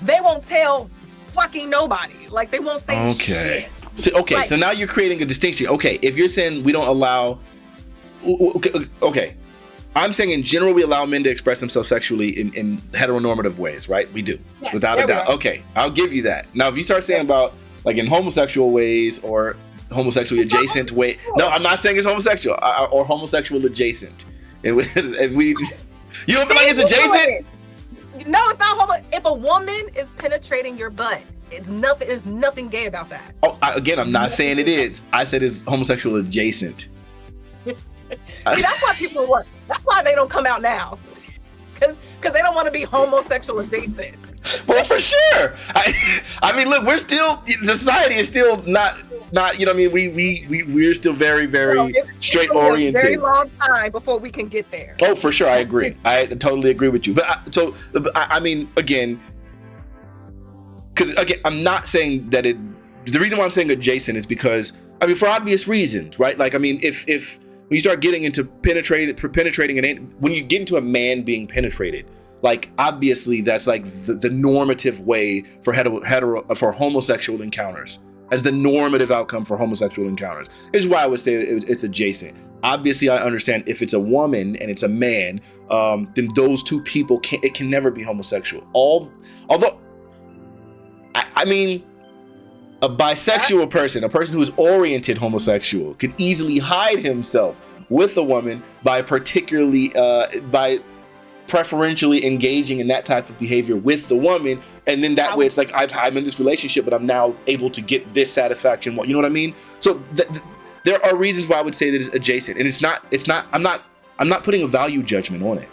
they won't tell fucking nobody. Like, they won't say shit. So now you're creating a distinction. Okay, if you're saying we don't allow, okay. I'm saying in general, we allow men to express themselves sexually in heteronormative ways, right? We do, without a doubt. Okay, I'll give you that. Now, if you start saying about like in homosexual ways or homosexually adjacent way, no, I'm not saying it's homosexual or homosexual adjacent. If we, you don't feel like it's adjacent? No, it's not homo. If a woman is penetrating your butt, it's nothing. There's nothing gay about that. Oh, again, I'm not saying it is. I said it's homosexual adjacent. See, that's why people work. That's why they don't come out now. because they don't want to be homosexual adjacent. Well, for sure. I mean, look, the society is still not, you know what I mean? We're still very, very straight oriented. Very long time before we can get there. Oh, for sure. I agree. I totally agree with you. But I mean, again, because again, I'm not saying that the reason why I'm saying adjacent is because, I mean, for obvious reasons, right? Like, I mean, if when you start getting into penetrating, when you get into a man being penetrated, like, obviously that's like the normative way for for homosexual encounters, as the normative outcome for homosexual encounters. This is why I would say it's adjacent. Obviously, I understand if it's a woman and it's a man, then those two people can never be homosexual. Although, I mean, a bisexual person, a person who is oriented homosexual, could easily hide himself with a woman by preferentially engaging in that type of behavior with the woman, and then that way it's like I'm in this relationship, but I'm now able to get this satisfaction. You know what I mean? So there are reasons why I would say that it's adjacent, and it's not. I'm not putting a value judgment on it.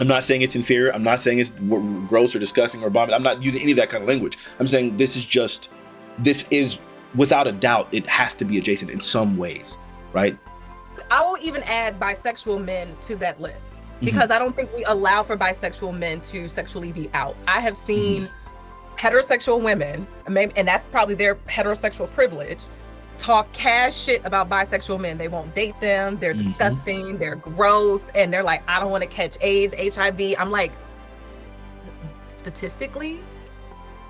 I'm not saying it's inferior. I'm not saying it's gross or disgusting or abominable. I'm not using any of that kind of language. I'm saying this is without a doubt, it has to be adjacent in some ways, right? I will even add bisexual men to that list, because I don't think we allow for bisexual men to sexually be out. I have seen heterosexual women, and that's probably their heterosexual privilege, talk cash shit about bisexual men. They won't date them. They're disgusting. They're gross. And they're like, I don't want to catch AIDS, HIV. I'm like, statistically,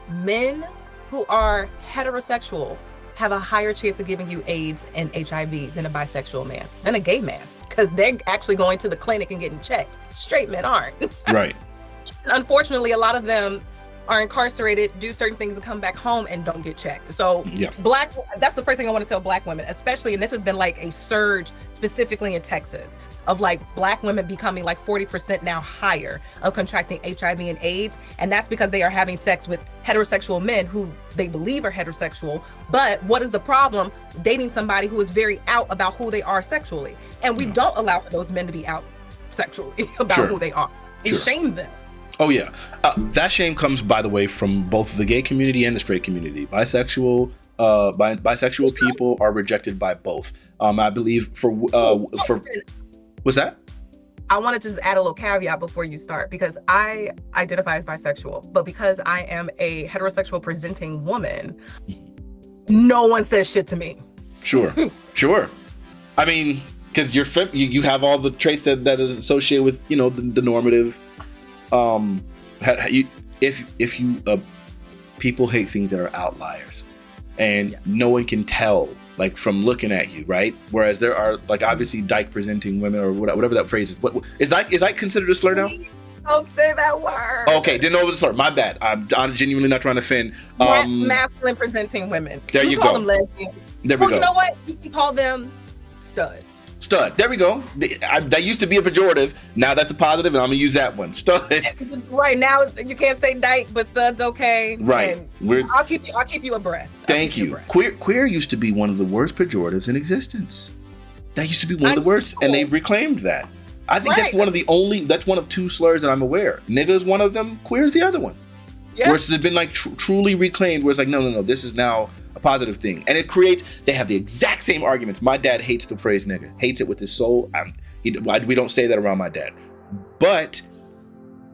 men who are heterosexual have a higher chance of giving you AIDS and HIV than a bisexual man, than a gay man, because they're actually going to the clinic and getting checked. Straight men aren't. Right. Unfortunately, a lot of them are incarcerated, do certain things, and come back home and don't get checked. So that's the first thing I want to tell Black women, especially, and this has been like a surge specifically in Texas, of like Black women becoming like 40% now higher of contracting HIV and AIDS. And that's because they are having sex with heterosexual men who they believe are heterosexual. But what is the problem? Dating somebody who is very out about who they are sexually. And we don't allow for those men to be out sexually about who they are. We shame them. Oh yeah, that shame comes, by the way, from both the gay community and the straight community. Bisexual people are rejected by both. I believe for what's that? I want to just add a little caveat before you start, because I identify as bisexual, but because I am a heterosexual presenting woman, no one says shit to me. Sure. I mean, because you have all the traits that is associated with, you know, the normative. People hate things that are outliers, and no one can tell, like, from looking at you, right? Whereas there are, like, obviously dyke presenting women, or whatever that phrase is. What is dyke considered a slur now? Don't say that word. Okay, didn't know it was a slur. My bad. I'm genuinely not trying to offend. Masculine presenting women. There you call go. Them lesbians. There we go. You know what? You can call them studs. Stud. There we go. That used to be a pejorative. Now that's a positive, and I'm gonna use that one. Stud. Right now, you can't say dyke, but stud's okay. Right. I'll keep you abreast. Thank you. Queer used to be one of the worst pejoratives in existence. That used to be one of the worst, and they've reclaimed that. I think that's one of two slurs that I'm aware. Nigga is one of them. Queer is the other one. Yeah. Where it's been like truly reclaimed, where it's like, no, this is now a positive thing. And they have the exact same arguments. My dad hates the phrase nigga, hates it with his soul. We don't say that around my dad. But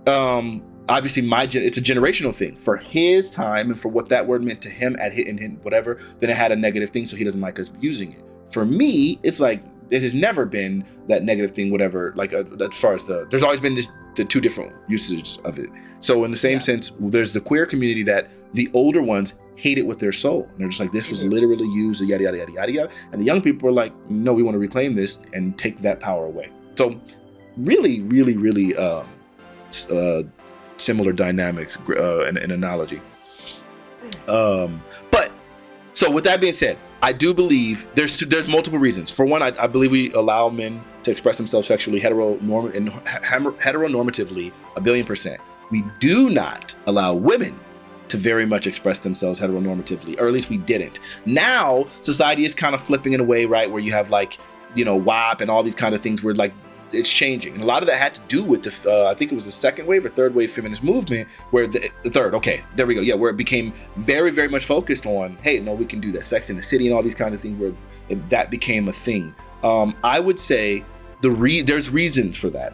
obviously it's a generational thing. For his time and for what that word meant to him in whatever, then it had a negative thing, so he doesn't like us using it. For me, it's like, it has never been that negative thing, whatever, like as far as there's always been the two different usages of it. So in the same sense, there's the queer community that the older ones hate it with their soul. And they're just like, this was literally used, yada, yada, yada, yada, yada. And the young people are like, no, we want to reclaim this and take that power away. So really, really, really similar dynamics and analogy. But so with that being said, I do believe there's multiple reasons. For one, I believe we allow men to express themselves sexually heteronormatively 1,000,000,000%. We do not allow women to very much express themselves heteronormatively, or at least we didn't. Now, society is kind of flipping in a way, right, where you have like, you know, WAP and all these kind of things where like it's changing, and a lot of that had to do with the I think it was the second wave or third wave feminist movement, where the third, okay, there we go, yeah, where it became very, very much focused on, hey, no, we can do that, Sex in the City and all these kinds of things, where that became a thing. I would say there's reasons for that,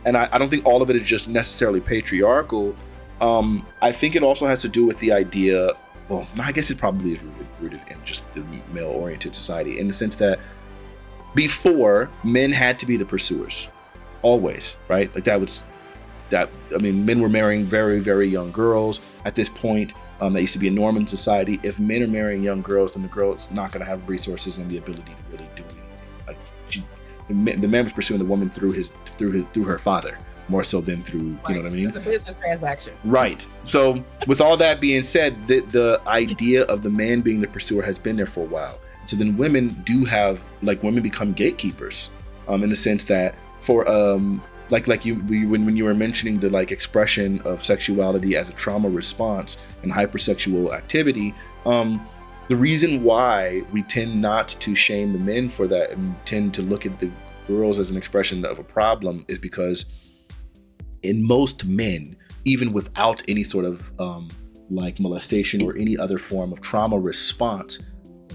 and I don't think all of it is just necessarily patriarchal. I think it also has to do with the idea, well, I guess it probably is rooted in just the male-oriented society, in the sense that before, men had to be the pursuers, always, right? Like men were marrying very, very young girls at this point. That used to be a norm in society. If men are marrying young girls, then the girl's not going to have resources and the ability to really do anything. Like the man was pursuing the woman through her father, more so than through, right. You know what I mean? It's a business transaction. Right. So with all that being said, the idea of the man being the pursuer has been there for a while. So then women become gatekeepers, in the sense that for when you were mentioning the expression of sexuality as a trauma response and hypersexual activity, the reason why we tend not to shame the men for that and tend to look at the girls as an expression of a problem is because in most men, even without any sort of molestation or any other form of trauma response,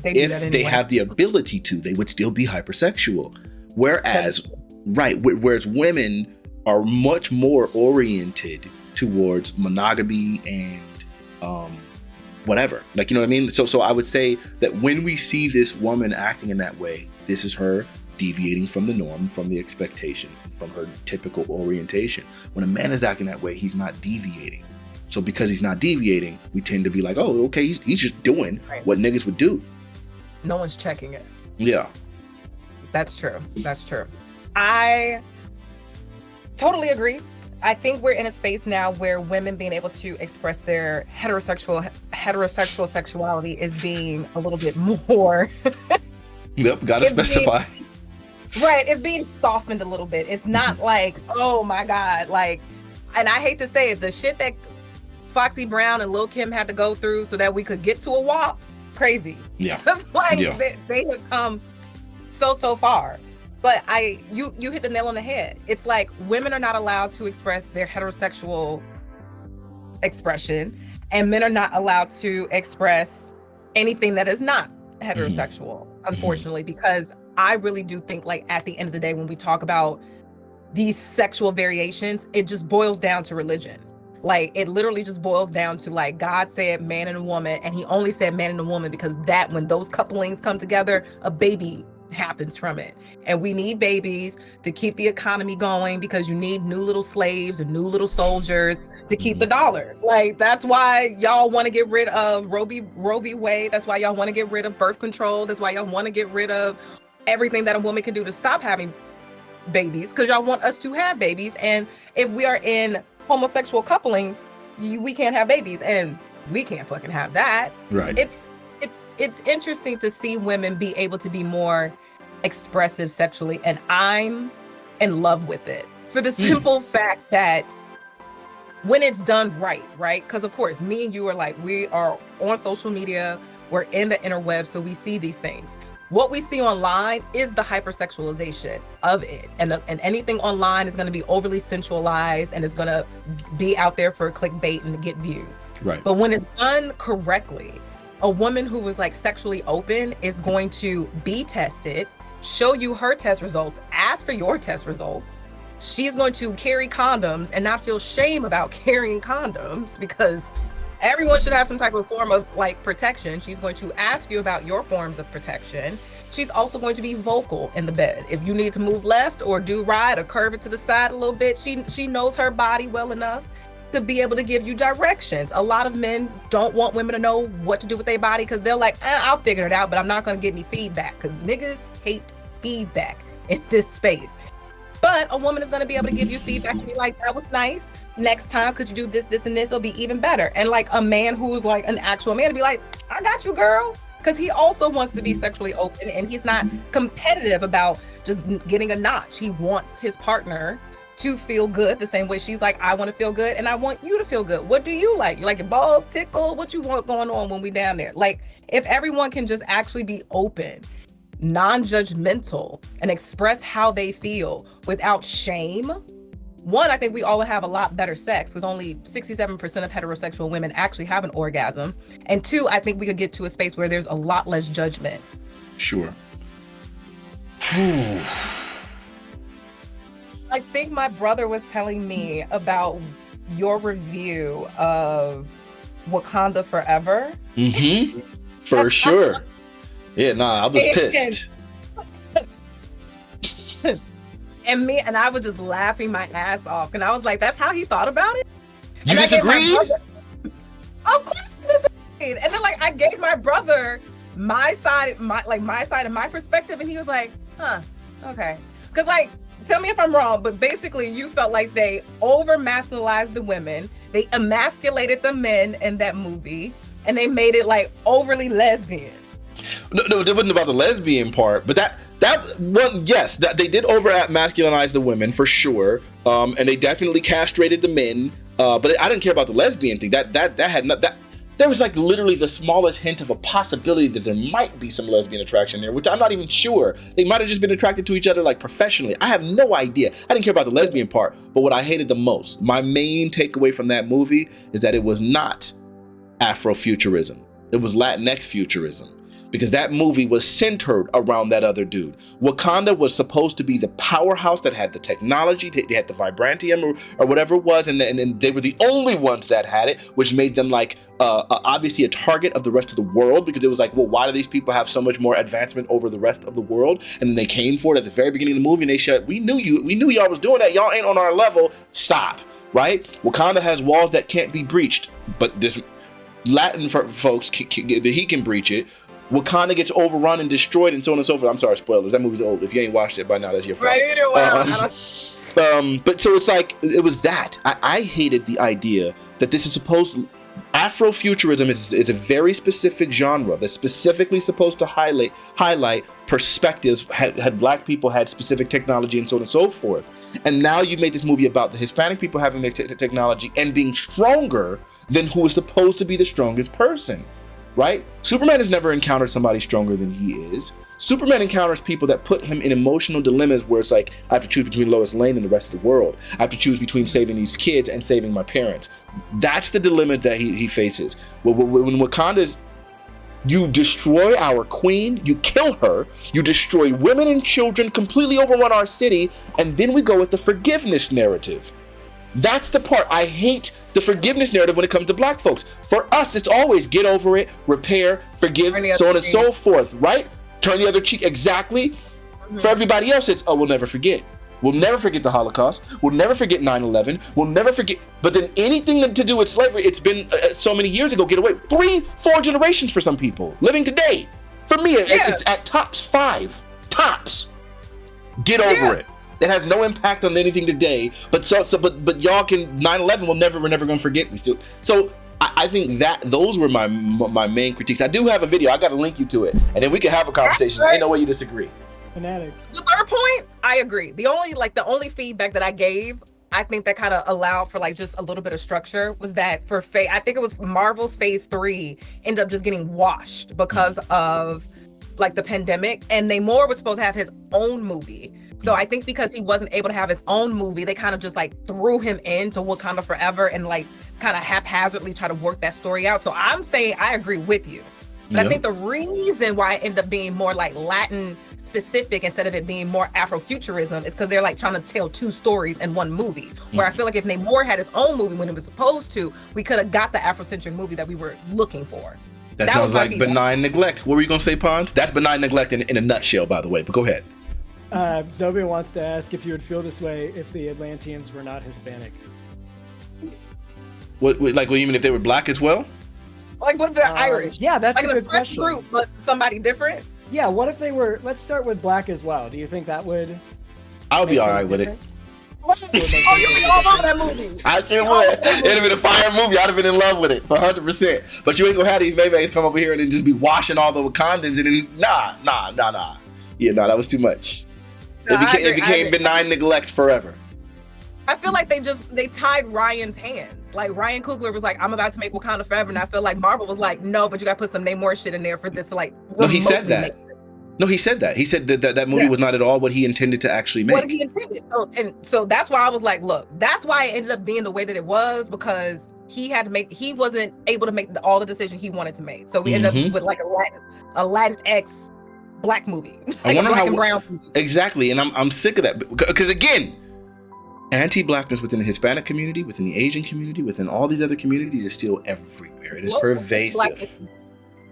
if they have the ability to, they would still be hypersexual. Whereas women are much more oriented towards monogamy and whatever. You know what I mean? So I would say that when we see this woman acting in that way, this is her deviating from the norm, from the expectation, from her typical orientation. When a man is acting that way, he's not deviating. So because he's not deviating, we tend to be like, oh, okay, he's just doing what niggas would do. No one's checking it. Yeah. That's true. I totally agree. I think we're in a space now where women being able to express their heterosexual sexuality is being a little bit more. Yep, gotta specify. It's being softened a little bit. It's not like, oh my God, and I hate to say it, the shit that Foxy Brown and Lil' Kim had to go through so that we could get to a WAP, crazy. Yeah. They have come so far. But you hit the nail on the head. It's like women are not allowed to express their heterosexual expression, and men are not allowed to express anything that is not heterosexual, unfortunately, because I really do think at the end of the day, when we talk about these sexual variations, it just boils down to religion. It literally just boils down to God said man and a woman, and he only said man and a woman because that when those couplings come together, a baby happens from it. And we need babies to keep the economy going, because you need new little slaves and new little soldiers to keep the dollar. That's why y'all want to get rid of Roe v. Wade. That's why y'all want to get rid of birth control. That's why y'all want to get rid of everything that a woman can do to stop having babies, because y'all want us to have babies. And if we are in homosexual couplings, we can't have babies, and we can't fucking have that. Right. It's interesting to see women be able to be more expressive sexually, and I'm in love with it for the simple fact that when it's done right, because of course me and you are we are on social media, we're in the interweb, so we see these things. What we see online is the hypersexualization of it, and anything online is going to be overly sensualized, and it's going to be out there for clickbait and to get views. Right. But when it's done correctly, a woman who was sexually open is going to be tested, show you her test results, ask for your test results. She's going to carry condoms and not feel shame about carrying condoms, because everyone should have some type of form of protection. She's going to ask you about your forms of protection. She's also going to be vocal in the bed. If you need to move left or do right or curve it to the side a little bit, she knows her body well enough to be able to give you directions. A lot of men don't want women to know what to do with their body, because they're I'll figure it out, but I'm not going to get any feedback, because niggas hate feedback in this space. But a woman is going to be able to give you feedback and be that was nice. Next time, could you do this, this, and this? It'll be even better. And a man who's an actual man to be I got you, girl. Because he also wants to be sexually open, and he's not competitive about just getting a notch. He wants his partner to feel good the same way she's I want to feel good, and I want you to feel good. What do you like? You like your balls tickled? What you want going on when we down there? If everyone can just actually be open, non-judgmental and express how they feel without shame, one, I think we all would have a lot better sex because only 67% of heterosexual women actually have an orgasm. And two, I think we could get to a space where there's a lot less judgment. Sure. I think my brother was telling me about your review of Wakanda Forever. Mm-hmm. For sure. Yeah, I was pissed. And I was just laughing my ass off. And I was like, that's how he thought about it? You disagree? Of course I disagreed. And then I gave my brother my side and my perspective, and he was like, huh, okay. Because tell me if I'm wrong, but basically you felt like they over masculinized the women, they emasculated the men in that movie, and they made it overly lesbian. No, it wasn't about the lesbian part, but that yes, that they did over masculinize the women for sure, and they definitely castrated the men. But I didn't care about the lesbian thing. That had not that. There was literally the smallest hint of a possibility that there might be some lesbian attraction there, which I'm not even sure. They might have just been attracted to each other professionally. I have no idea. I didn't care about the lesbian part, but what I hated the most, my main takeaway from that movie is that it was not Afrofuturism. It was Latinx futurism. Because that movie was centered around that other dude. Wakanda was supposed to be the powerhouse that had the technology, they had the vibrantium or whatever it was, and they were the only ones that had it, which made them obviously a target of the rest of the world, because it was well, why do these people have so much more advancement over the rest of the world? And then they came for it at the very beginning of the movie, and they said, we knew y'all was doing that, y'all ain't on our level, stop, right? Wakanda has walls that can't be breached, but this Latin folks, he can breach it. Wakanda gets overrun and destroyed and so on and so forth. I'm sorry, spoilers. That movie's old. If you ain't watched it by now, that's your fault. Right, either way. But so it's it was that. I hated the idea that this is supposed Afrofuturism is a very specific genre that's specifically supposed to highlight perspectives, had black people had specific technology and so on and so forth. And now you've made this movie about the Hispanic people having their technology and being stronger than who is supposed to be the strongest person. Right? Superman has never encountered somebody stronger than he is. Superman encounters people that put him in emotional dilemmas where it's I have to choose between Lois Lane and the rest of the world. I have to choose between saving these kids and saving my parents. That's the dilemma that he faces. When Wakanda's, you destroy our queen, you kill her, you destroy women and children, completely overrun our city, and then we go with the forgiveness narrative. That's the part I hate. The forgiveness narrative when it comes to black folks. For us, it's always get over it, repair, forgive, so on and so forth, right? Turn the other cheek, exactly. Mm-hmm. For everybody else, it's, we'll never forget. We'll never forget the Holocaust. We'll never forget 9/11. We'll never forget. But then anything to do with slavery, it's been so many years ago, get away. 3-4 generations for some people living today. For me, it's at tops 5. Tops. Get over it. It has no impact on anything today, but y'all can 9/11. We're never going to forget. So I think that those were my main critiques. I do have a video. I got to link you to it, and then we can have a conversation. Ain't no way you disagree. Fanatic. The third point, I agree. The only feedback that I gave, I think that kind of allowed for just a little bit of structure, was that for I think it was Marvel's Phase 3 ended up just getting washed because of the pandemic, and Namor was supposed to have his own movie. So I think because he wasn't able to have his own movie, they kind of just threw him into Wakanda Forever and kind of haphazardly try to work that story out. So I'm saying I agree with you. But I think the reason why it ended up being more Latin specific instead of it being more Afrofuturism is because they're trying to tell 2 stories in one movie. Where I feel if Namor had his own movie when it was supposed to, we could have got the Afrocentric movie that we were looking for. That sounds like benign neglect. What were you going to say, Pons? That's benign neglect in a nutshell, by the way, but go ahead. Zobe wants to ask if you would feel this way if the Atlanteans were not Hispanic. What do you mean if they were black as well? What if they're Irish? Yeah, that's a good fresh question. Group, but somebody different? Yeah, what if they were, let's start with black as well. Do you think that would? I would be all right with it. Oh, you'd be all over that movie. I sure would. It'd have been a fire movie. I'd have been in love with it for 100%. But you ain't gonna have these Maymays come over here and then just be washing all the Wakandans and then nah. Yeah, that was too much. No, it became benign neglect forever. I feel they tied Ryan's hands. Ryan Coogler was I'm about to make Wakanda Forever, and I feel Marvel was no, but you gotta put some Namor shit in there for this No, he said that. No, he said that. He said that movie was not at all what he intended to actually make. What he intended. So that's why I was like, look, that's why it ended up being the way that it was, because he wasn't able to make all the decisions he wanted to make. So we ended up with like a Latinx black movie, like a black and brown movie. Exactly, and I'm sick of that, because again, anti-blackness within the Hispanic community, within the Asian community, within all these other communities is still everywhere. It is pervasive.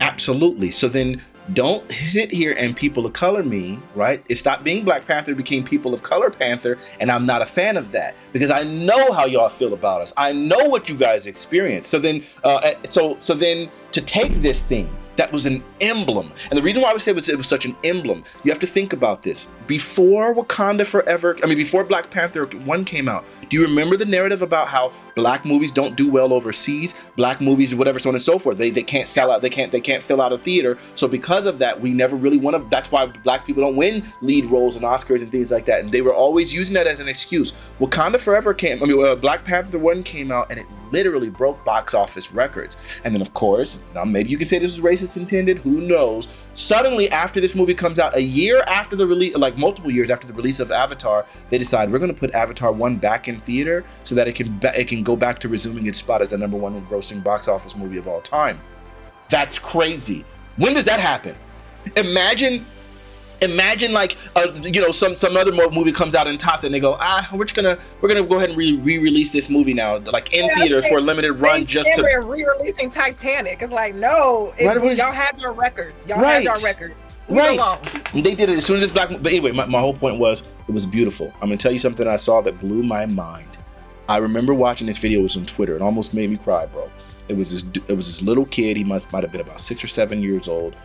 Absolutely. So then don't sit here and people of color me, right? It stopped being Black Panther, became people of color Panther, and I'm not a fan of that, because I know how y'all feel about us. I know what you guys experience. So then, so then to take this thing that was an emblem, and the reason why I would say it was such an emblem, you have to think about this. Before before Black Panther 1 came out, do you remember the narrative about how black movies don't do well overseas? Black movies, whatever, so on and so forth. They can't sell out. They can't fill out a theater. So because of that, we never really want to. That's why black people don't win lead roles in Oscars and things like that. And they were always using that as an excuse. Wakanda Forever Black Panther 1 came out, and it literally broke box office records. And then, of course, now maybe you can say this was racist intended. Who knows? Suddenly, after this movie comes out, a year after the release, like multiple years after the release of Avatar, they decide we're going to put Avatar 1 back in theater so that it can go back to resuming its spot as the #1 grossing box office movie of all time. That's crazy. When does that happen? Imagine like some other movie comes out and tops and they go, we're gonna go ahead and re-release this movie now, like in theaters for a limited run, just to re-releasing Titanic. It's like, no, y'all have your records. Y'all have your records. Right. They did it as soon as it's black. But anyway, my whole point was it was beautiful. I'm gonna tell you something I saw that blew my mind. I remember watching this video. It was on Twitter. It almost made me cry, bro. It was this little kid. He might have been about 6 or 7 years old.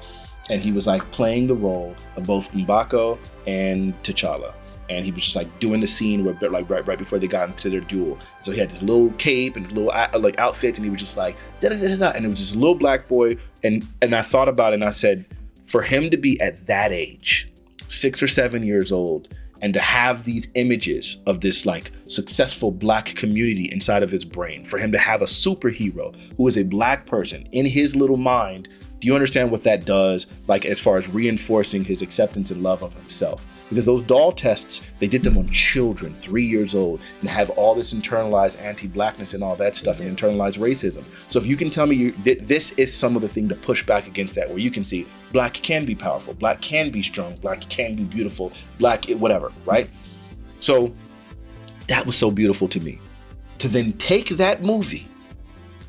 And he was like playing the role of both M'Baku and T'Challa, and he was just like doing the scene where like right before they got into their duel. So he had this little cape and his little like outfits, and he was just like da-da-da-da-da. And it was just a little black boy. And I thought about it, and I said, for him to be at that age, 6 or 7 years old, and to have these images of this like successful black community inside of his brain, for him to have a superhero who is a black person in his little mind. Do you understand what that does, like as far as reinforcing his acceptance and love of himself? Because those doll tests, they did them on children 3 years old, and have all this internalized anti-blackness and all that stuff, and internalized racism. So if you can tell me this is some of the thing to push back against that, where you can see black can be powerful, black can be strong, black can be beautiful, black whatever, right? So that was so beautiful to me. To then take that movie,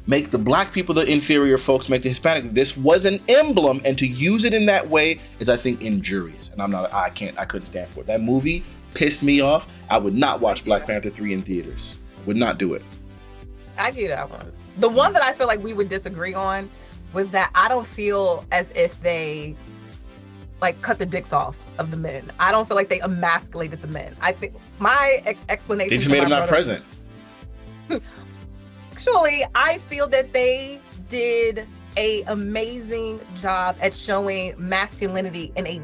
make the black people the inferior folks, make the Hispanic. This was an emblem, and to use it in that way is, I think, injurious. And I couldn't stand for it. That movie pissed me off. I would not watch Black Panther 3 in theaters. Would not do it. I get that one. The one that I feel like we would disagree on was that I don't feel as if they like cut the dicks off of the men. I don't feel like they emasculated the men. I think my explanation. They just made them not present. Actually, I feel that they did an amazing job at showing masculinity in a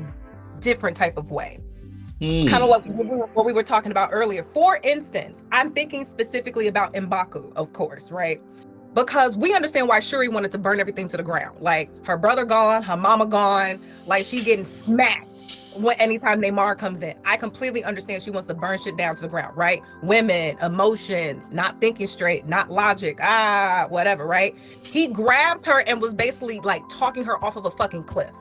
different type of way. Kind of like what we were talking about earlier. For instance, I'm thinking specifically about M'Baku, of course, right? Because we understand why Shuri wanted to burn everything to the ground. Like, her brother gone, her mama gone, like she getting smacked anytime Neymar comes in. I completely understand she wants to burn shit down to the ground, right? Women, emotions, not thinking straight, not logic, whatever, right? He grabbed her and was basically like talking her off of a fucking cliff.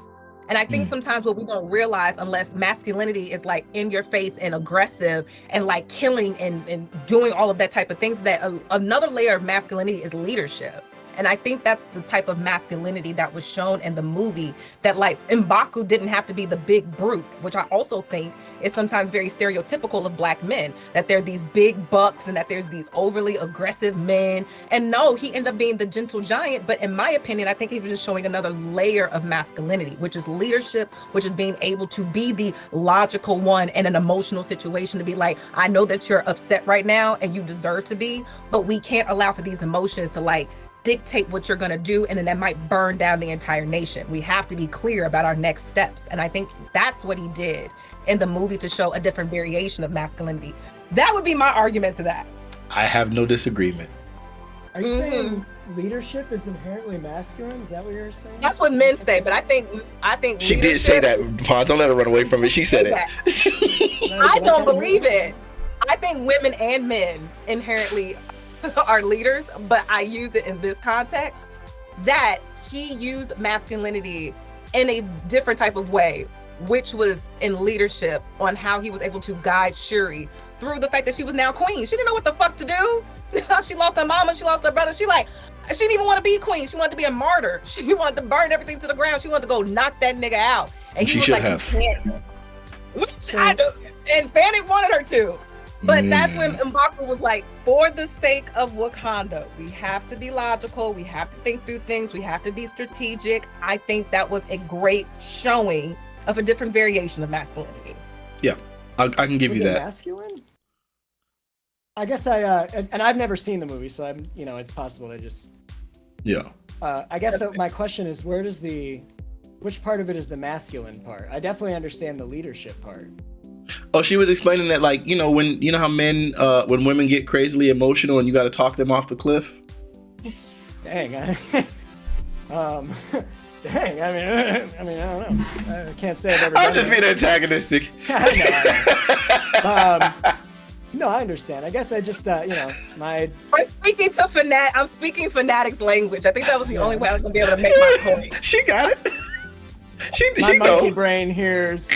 And I think sometimes what we don't realize, unless masculinity is like in your face and aggressive and like killing and doing all of that type of things, that another layer of masculinity is leadership. And I think that's the type of masculinity that was shown in the movie, that like M'Baku didn't have to be the big brute, which I also think is sometimes very stereotypical of black men, that they're these big bucks and that there's these overly aggressive men. And no, he ended up being the gentle giant. But in my opinion, I think he was just showing another layer of masculinity, which is leadership, which is being able to be the logical one in an emotional situation, to be like, I know that you're upset right now and you deserve to be, but we can't allow for these emotions to like dictate what you're going to do, and then that might burn down the entire nation. We have to be clear about our next steps. And I think that's what he did in the movie, to show a different variation of masculinity. That would be my argument to that. I have no disagreement. Are you saying leadership is inherently masculine? Is that what you're saying? That's what men say, but I think She did say that. Vaughn, don't let her run away from it. She said it. I don't believe it. I think women and men inherently are leaders, but I use it in this context that he used masculinity in a different type of way, which was in leadership on how he was able to guide Shuri through the fact that she was now queen. She didn't know what the fuck to do. She lost her mama, she lost her brother. She didn't even want to be queen. She wanted to be a martyr. She wanted to burn everything to the ground. She wanted to go knock that nigga out. And he was like, you can't. Which I do. And Fanatiq wanted her to. But that's when M'Baku was like, for the sake of Wakanda, we have to be logical. We have to think through things. We have to be strategic. I think that was a great showing of a different variation of masculinity. Yeah, I can give you that. Masculine? I guess and I've never seen the movie, so I'm, it's possible to just. Yeah. I guess my question is, which part of it is the masculine part? I definitely understand the leadership part. Oh, she was explaining that, like, when how men, when women get crazily emotional and you got to talk them off the cliff. Dang. Dang. I don't know. I can't say I've ever. I'm just being antagonistic. No, I understand. I guess I just, my. I'm speaking to I'm speaking Fanatiq's language. I think that was the only way I was gonna be able to make my point. She got it. My monkey brain hears.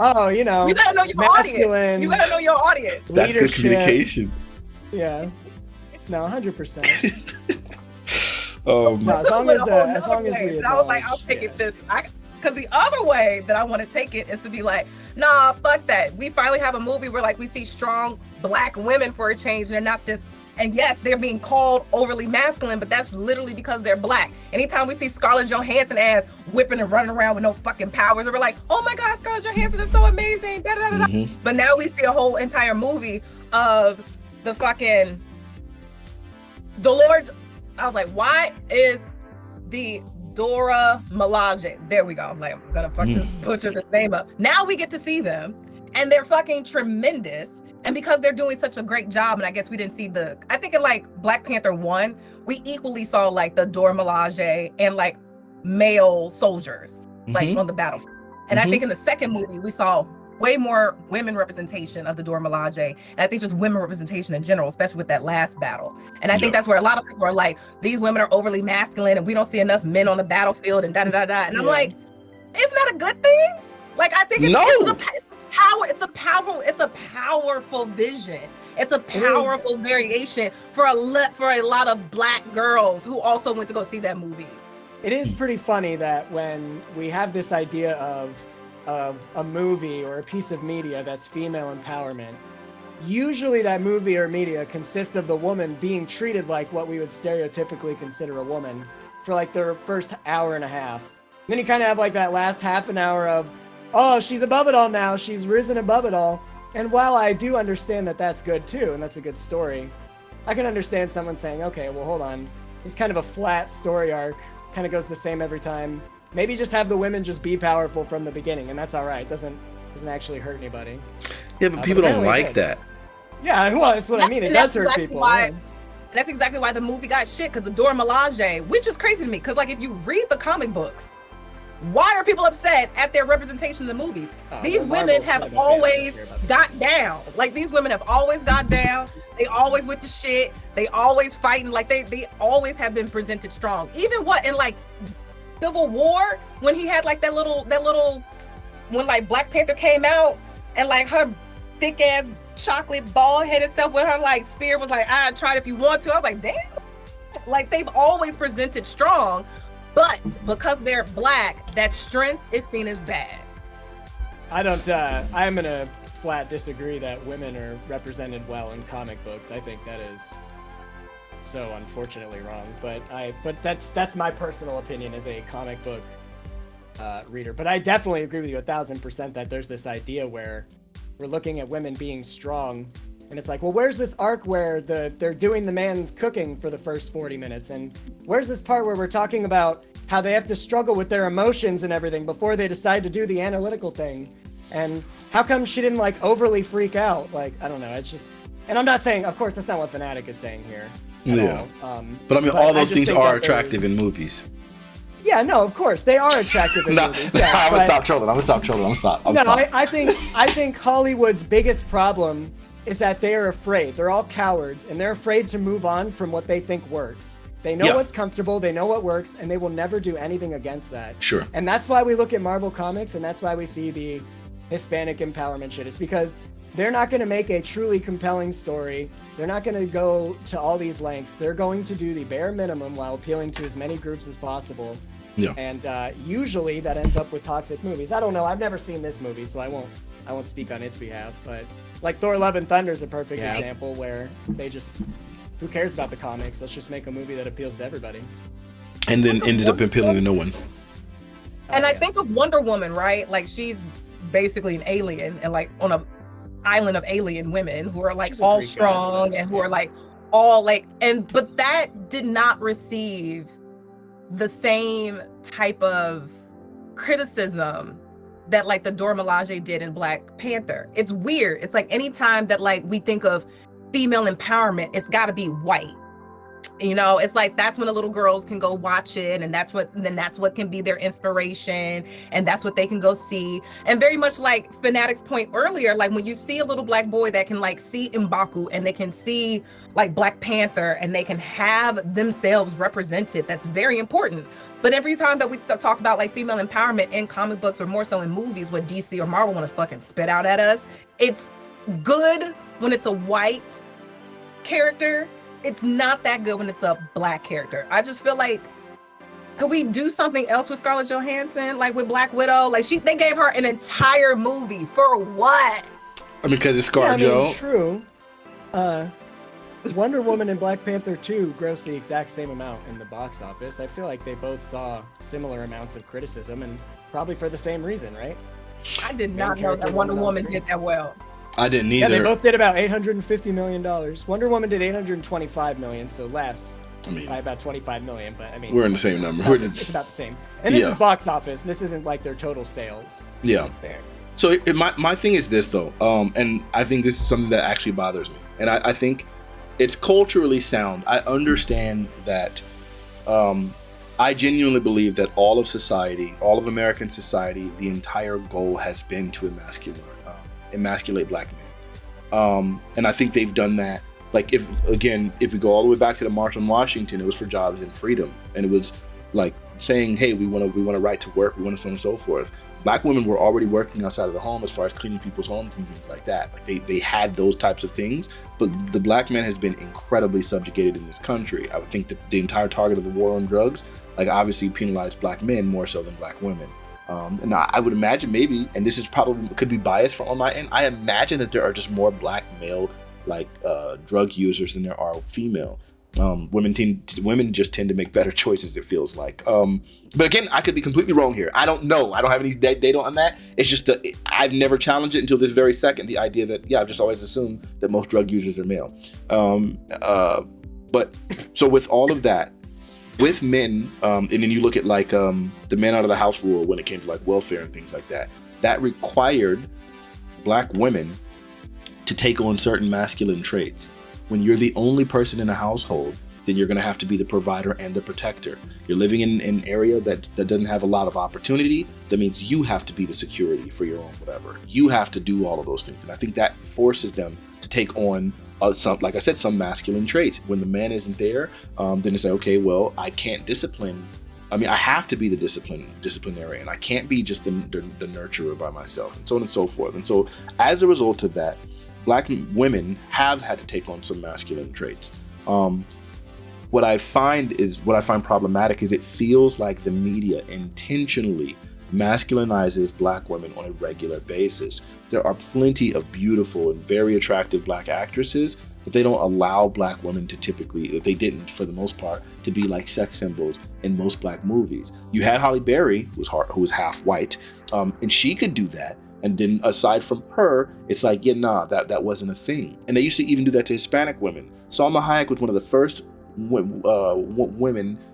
Oh, you gotta know your audience. You gotta know your audience. That's good communication. Yeah. No, 100%. No, as long as we. I was like, I'll take it this. Because the other way that I want to take it is to be like, nah, fuck that. We finally have a movie where, like, we see strong Black women for a change, and they're not this. And yes, they're being called overly masculine, but that's literally because they're Black. Anytime we see Scarlett Johansson ass whipping and running around with no fucking powers, we're like, oh my God, Scarlett Johansson is so amazing. Da, da, da, da. Mm-hmm. But now we see a whole entire movie of the fucking Dolores. I was like, why is the Dora Milaje? There we go. I'm like, I'm gonna butcher this name up. Now we get to see them, and they're fucking tremendous. And because they're doing such a great job, and I guess we didn't see I think in like Black Panther 1, we equally saw like the Dora Milaje and like male soldiers like on the battlefield. And I think in the second movie, we saw way more women representation of the Dora Milaje. And I think just women representation in general, especially with that last battle. And I think that's where a lot of people are like, these women are overly masculine and we don't see enough men on the battlefield and da-da-da-da. And I'm like, isn't that a good thing? Like, I think it's a powerful vision. It's a powerful variation for a lot of Black girls who also went to go see that movie. It is pretty funny that when we have this idea of a movie or a piece of media that's female empowerment, usually that movie or media consists of the woman being treated like what we would stereotypically consider a woman for like their first hour and a half. And then you kind of have like that last half an hour of, oh, she's above it all now. She's risen above it all. And while I do understand that that's good too, and that's a good story, I can understand someone saying, okay, well, hold on. It's kind of a flat story arc, kind of goes the same every time. Maybe just have the women just be powerful from the beginning, and that's all right. Doesn't actually hurt anybody. Yeah, but people don't like that. Yeah, well, that's what I mean. It does hurt people. And that's exactly why the movie got shit, because the Dora Milaje, which is crazy to me, because like if you read the comic books, why are people upset at their representation in the movies? These women have always got down. Like, these women have always got down. They always with the shit. They always fighting. Like, they always have been presented strong. Even in like Civil War, when he had like that little when like Black Panther came out and like her thick ass chocolate bald headed self with her like spear was like, I tried if you want to. I was like, damn. Like, they've always presented strong. But because they're Black, that strength is seen as bad. I'm gonna flat disagree that women are represented well in comic books. I think that is so unfortunately wrong. But that's my personal opinion as a comic book reader. But I definitely agree with you 1,000% that there's this idea where we're looking at women being strong. And it's like, well, where's this arc where they're doing the man's cooking for the first 40 minutes? And where's this part where we're talking about how they have to struggle with their emotions and everything before they decide to do the analytical thing? And how come she didn't like overly freak out? Like, I don't know. It's just, and I'm not saying, of course, that's not what Fanatiq is saying here. Yeah. all. But I mean, but all I those just things think are that attractive there's- in movies. Yeah, no, of course they are attractive in movies. Yeah, I'm but- gonna stop trolling. I think Hollywood's biggest problem is that they are afraid. They're all cowards, and they're afraid to move on from what they think works. They know what's comfortable, they know what works, and they will never do anything against that. Sure. And that's why we look at Marvel Comics, and that's why we see the Hispanic empowerment shit. It's because they're not going to make a truly compelling story. They're not going to go to all these lengths. They're going to do the bare minimum while appealing to as many groups as possible. Yeah. And usually that ends up with toxic movies. I don't know. I've never seen this movie, so I won't speak on its behalf. But like Thor: Love and Thunder is a perfect example where they just, who cares about the comics? Let's just make a movie that appeals to everybody. And then ended up appealing to no one. And I think of Wonder Woman, right? Like she's basically an alien, and like on a island of alien women who are like all strong and who are like all like, but that did not receive the same type of criticism that like the Dora Milaje did in Black Panther. It's weird. It's like anytime that like we think of female empowerment, it's got to be white. You know, it's like that's when the little girls can go watch it, and that's what can be their inspiration, and that's what they can go see. And very much like Fanatiq's point earlier, like when you see a little Black boy that can like see M'Baku and they can see like Black Panther and they can have themselves represented, that's very important. But every time that we talk about like female empowerment in comic books or more so in movies, what DC or Marvel want to fucking spit out at us, it's good when it's a white character. It's not that good when it's a Black character. I just feel like, could we do something else with Scarlett Johansson, like with Black Widow? Like they gave her an entire movie for what? I mean, because it's ScarJo. True. Wonder Woman and Black Panther 2 grossed the exact same amount in the box office. I feel like they both saw similar amounts of criticism, and probably for the same reason, right? I did not know that Wonder Woman did that well. I didn't either. Yeah, they both did about $850 million. Wonder Woman did $825 million, so less by about $25 million. But I mean, we're in the same number. It's about the same. And this is box office. This isn't like their total sales. Yeah, that's fair. So my thing is this though, and I think this is something that actually bothers me, and I think it's culturally sound. I understand that. I genuinely believe that all of society, all of American society, the entire goal has been to emasculate Black men. And I think they've done that. Like if we go all the way back to the March on Washington, it was for jobs and freedom. And it was like saying, hey, we want a right to work, we want so on and so forth. Black women were already working outside of the home as far as cleaning people's homes and things like that. Like they had those types of things, but the Black man has been incredibly subjugated in this country. I would think that the entire target of the war on drugs, like obviously penalized Black men more so than Black women. And I would imagine maybe, and this is probably could be biased on my end, I imagine that there are just more Black male drug users than there are female. Women just tend to make better choices, it feels like. But again, I could be completely wrong here. I don't know. I don't have any data on that. It's just that I've never challenged it until this very second. The idea that, I've just always assumed that most drug users are male. But so with all of that, with men, and then you look at the men out of the house rule when it came to welfare and things like that, that required Black women to take on certain masculine traits. When you're the only person in a household, then you're going to have to be the provider and the protector. You're living in an area that doesn't have a lot of opportunity. That means you have to be the security for your own whatever. You have to do all of those things. And I think that forces them to take on some masculine traits. When the man isn't there, then it's like, okay, well, I can't discipline. I mean, I have to be the disciplinarian. I can't be just the nurturer by myself, and so on and so forth. And so as a result of that, Black women have had to take on some masculine traits. What I find problematic is it feels like the media intentionally masculinizes Black women on a regular basis. There are plenty of beautiful and very attractive Black actresses, but they don't allow Black women to typically, they didn't for the most part, to be like sex symbols in most Black movies. You had Halle Berry, who was half white, and she could do that. And then aside from her, it's like, that wasn't a thing. And they used to even do that to Hispanic women. Salma Hayek was one of the first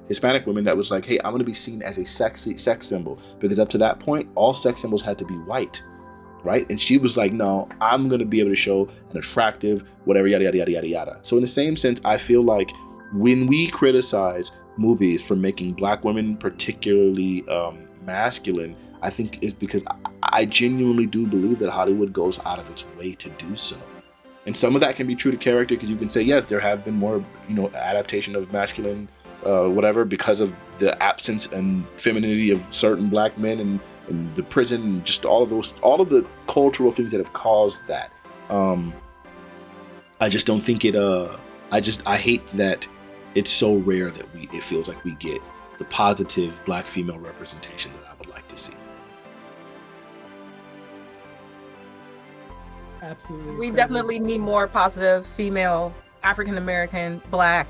Hispanic women that was like, hey, I'm going to be seen as a sexy sex symbol. Because up to that point, all sex symbols had to be white, right? And she was like, no, I'm going to be able to show an attractive, whatever, yada, yada, yada, yada, yada. So in the same sense, I feel like when we criticize movies for making Black women particularly masculine, I think is because I genuinely do believe that Hollywood goes out of its way to do so. And some of that can be true to character, because you can say, yes, there have been more, adaptation of masculine, whatever, because of the absence and femininity of certain Black men and the prison, and just all of the cultural things that have caused that. I just don't think I hate that it's so rare that it feels like we get the positive Black female representation that I would like to see. Absolutely. We definitely need more positive female, African American, Black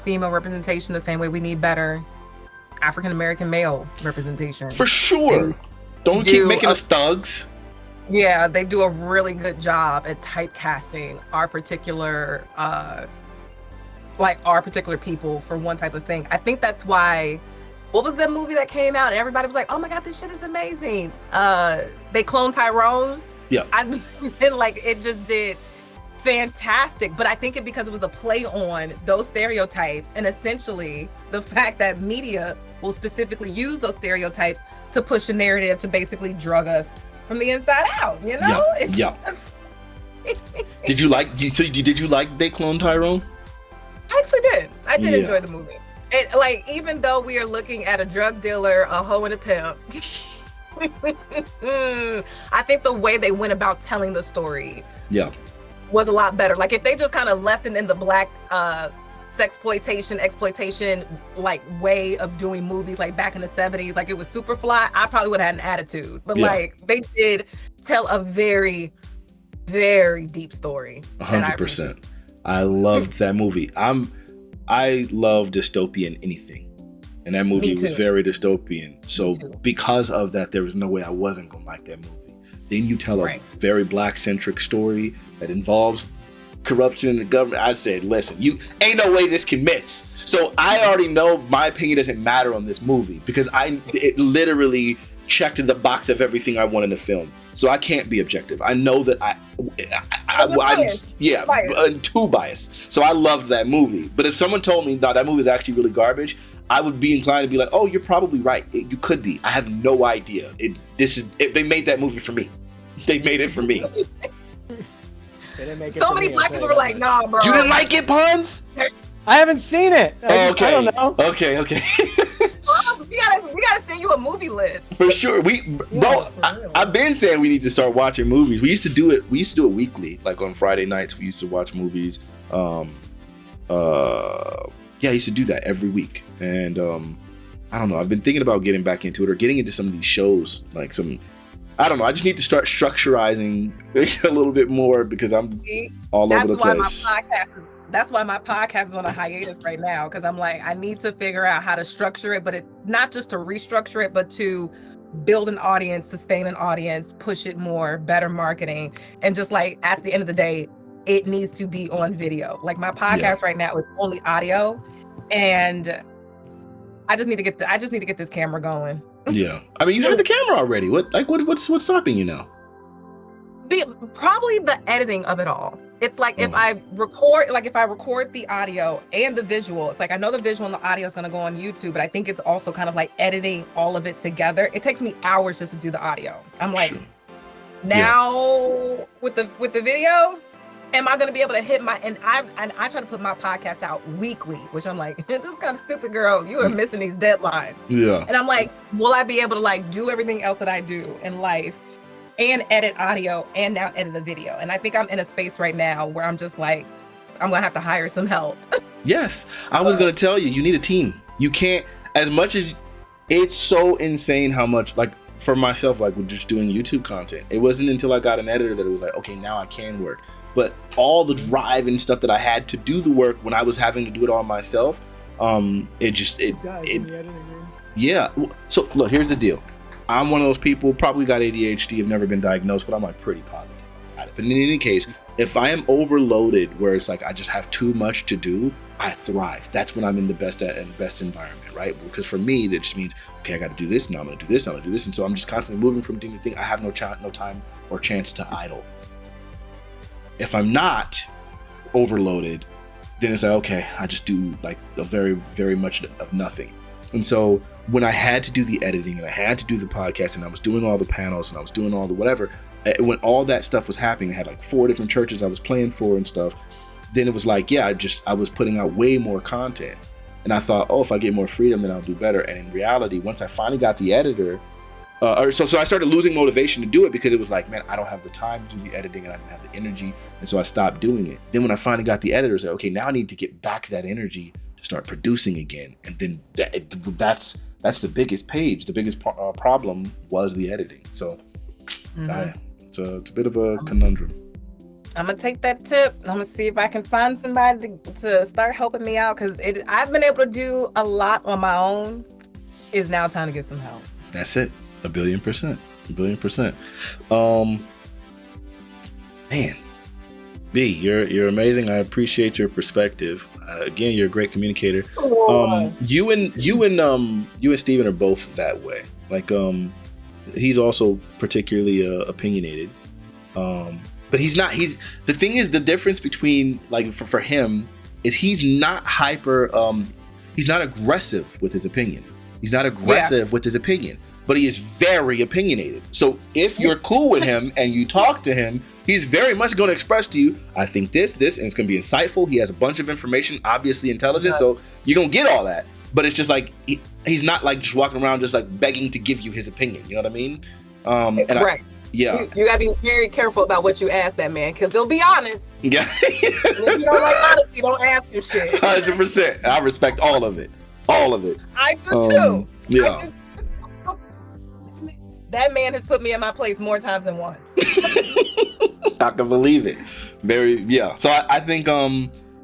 female representation, the same way we need better African American male representation. For sure. Don't keep making us thugs. Yeah, they do a really good job at typecasting our particular people for one type of thing. I think that's why, what was that movie that came out and everybody was like, oh my God, this shit is amazing. They cloned Tyrone. Yeah. It just did fantastic. But I think because it was a play on those stereotypes, and essentially the fact that media will specifically use those stereotypes to push a narrative to basically drug us from the inside out, Yeah. Did you like They Cloned Tyrone? I actually did. I did enjoy the movie. Even though we are looking at a drug dealer, a hoe, and a pimp, I think the way they went about telling the story was a lot better. Like, if they just kind of left it in the Black exploitation way of doing movies, like back in the 70s, like it was Superfly, I probably would have had an attitude. But they did tell a very, very deep story. 100%. I loved that movie. I love dystopian anything, and that movie was very dystopian. So because of that, there was no way I wasn't gonna like that movie. Then you tell a very Black-centric story that involves corruption in the government. I said, listen, you ain't no way this can miss. So I already know my opinion doesn't matter on this movie, because it literally checked the box of everything I want in the film. So I can't be objective. I know that I'm too biased. So I loved that movie. But if someone told me, no, that movie is actually really garbage, I would be inclined to be like, oh, you're probably right. You could be. I have no idea. They made that movie for me. They made it for me. So many Black people were like, nah, bro. You didn't like it, Puns? I haven't seen it. I don't know. Okay. We gotta send you a movie list. For sure. I've been saying we need to start watching movies. We used to do it weekly. Like on Friday nights, we used to watch movies. I used to do that every week. And I don't know. I've been thinking about getting back into it, or getting into some of these shows. I don't know. I just need to start structurizing a little bit more, because I'm all over the place. That's why my podcast is on a hiatus right now, because I'm like, I need to figure out how to structure it, but not just to restructure it, but to build an audience, sustain an audience, push it more, better marketing. And just like, at the end of the day, it needs to be on video. Like, my podcast right now is only audio, and I just need to get this camera going. Yeah. I mean, you have the camera already. What's stopping you now? Probably the editing of it all. It's like, if I record the audio and the visual, it's like, I know the visual and the audio is going to go on YouTube, but I think it's also kind of like editing all of it together. It takes me hours just to do the audio. I'm like, now with the video, am I going to be able to hit I try to put my podcast out weekly, which I'm like, this is kind of stupid, girl. You are missing these deadlines. Yeah. And I'm like, will I be able to do everything else that I do in life, and edit audio, and now edit a video? And I think I'm in a space right now where I'm just like, I'm gonna have to hire some help. Yes, I was gonna tell you need a team. You can't, as much as it's so insane how much, for myself, with just doing YouTube content, it wasn't until I got an editor that it was like, okay, now I can work. But all the drive and stuff that I had to do the work when I was having to do it all myself, yeah. So look, here's the deal. I'm one of those people, probably got ADHD, have never been diagnosed, but I'm pretty positive about it. But in any case, if I am overloaded, where it's like I just have too much to do, I thrive. That's when I'm in the best environment, right? Because for me, that just means, okay, I got to do this, now I'm going to do this, now I'm going to do this. And so I'm just constantly moving from thing to thing. I have no time or chance to idle. If I'm not overloaded, then it's like, okay, I just do like a very, very much of nothing. And so when I had to do the editing and I had to do the podcast and I was doing all the panels and I was doing all the whatever, when all that stuff was happening, I had like 4 different churches I was playing for and stuff. Then it was like, yeah, I was putting out way more content. And I thought, oh, if I get more freedom, then I'll do better. And in reality, once I finally got the editor, so I started losing motivation to do it because it was like, man, I don't have the time to do the editing and I didn't have the energy. And so I stopped doing it. Then when I finally got the editor, I said, okay, now I need to get back that energy to start producing again. And then that's the biggest page. The biggest problem was the editing. So it's a bit of a conundrum. I'm gonna take that tip. I'm gonna see if I can find somebody to start helping me out, because I've been able to do a lot on my own. It's now time to get some help. That's it. 1,000,000,000%. 1,000,000,000%. Man, B, you're amazing. I appreciate your perspective. Again, you're a great communicator. You and Steven are both that way. Like, he's also particularly opinionated. But he's not. The thing is, the difference between, like, for him is he's not he's not aggressive with his opinion. He's not aggressive with his opinion, but he is very opinionated. So if you're cool with him and you talk to him, he's very much going to express to you, I think this, and it's going to be insightful. He has a bunch of information, obviously intelligent, so you're going to get all that. But it's just like, he's not like just walking around just like begging to give you his opinion. You know what I mean? Right. Yeah. You got to be very careful about what you ask that man, because they'll be honest. Yeah. If you don't like honesty, don't ask him shit. 100%. I respect all of it. All of it. I do too. Yeah. That man has put me in my place more times than once. I can believe it. So I think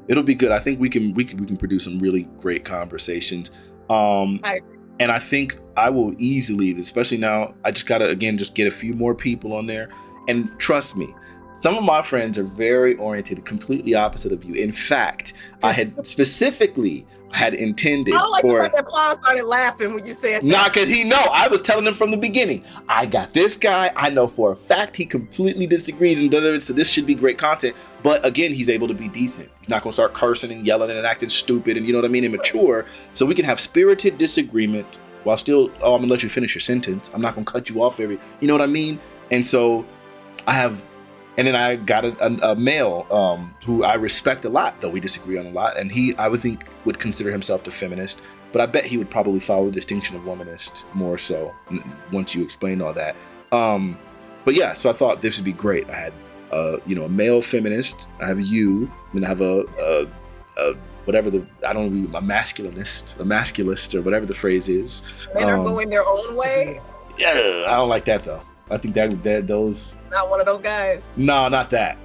it'll be good. I think we can produce some really great conversations. And I think I will easily, especially now, I just gotta just get a few more people on there. And trust me, some of my friends are very oriented, completely opposite of you. In fact, I had specifically intended I don't like for. the fact that Paul started laughing when you said that. Nah, because I was telling him from the beginning, I got this guy. I know for a fact he completely disagrees and so this should be great content. But again, he's able to be decent. He's not going to start cursing and yelling and acting stupid and, you know what I mean, immature. So we can have spirited disagreement while still, I'm going to let you finish your sentence. I'm not going to cut you off you know what I mean? And so and then I got a male who I respect a lot, though we disagree on a lot. And I would think would consider himself a feminist, but I bet he would probably follow the distinction of womanist more so once you explained all that. But yeah, so I thought this would be great. I had a male feminist. I have you, and I have a masculist, or whatever the phrase is. Men are going their own way. Yeah, I don't like that though. I think that those. Not one of those guys. No, not that.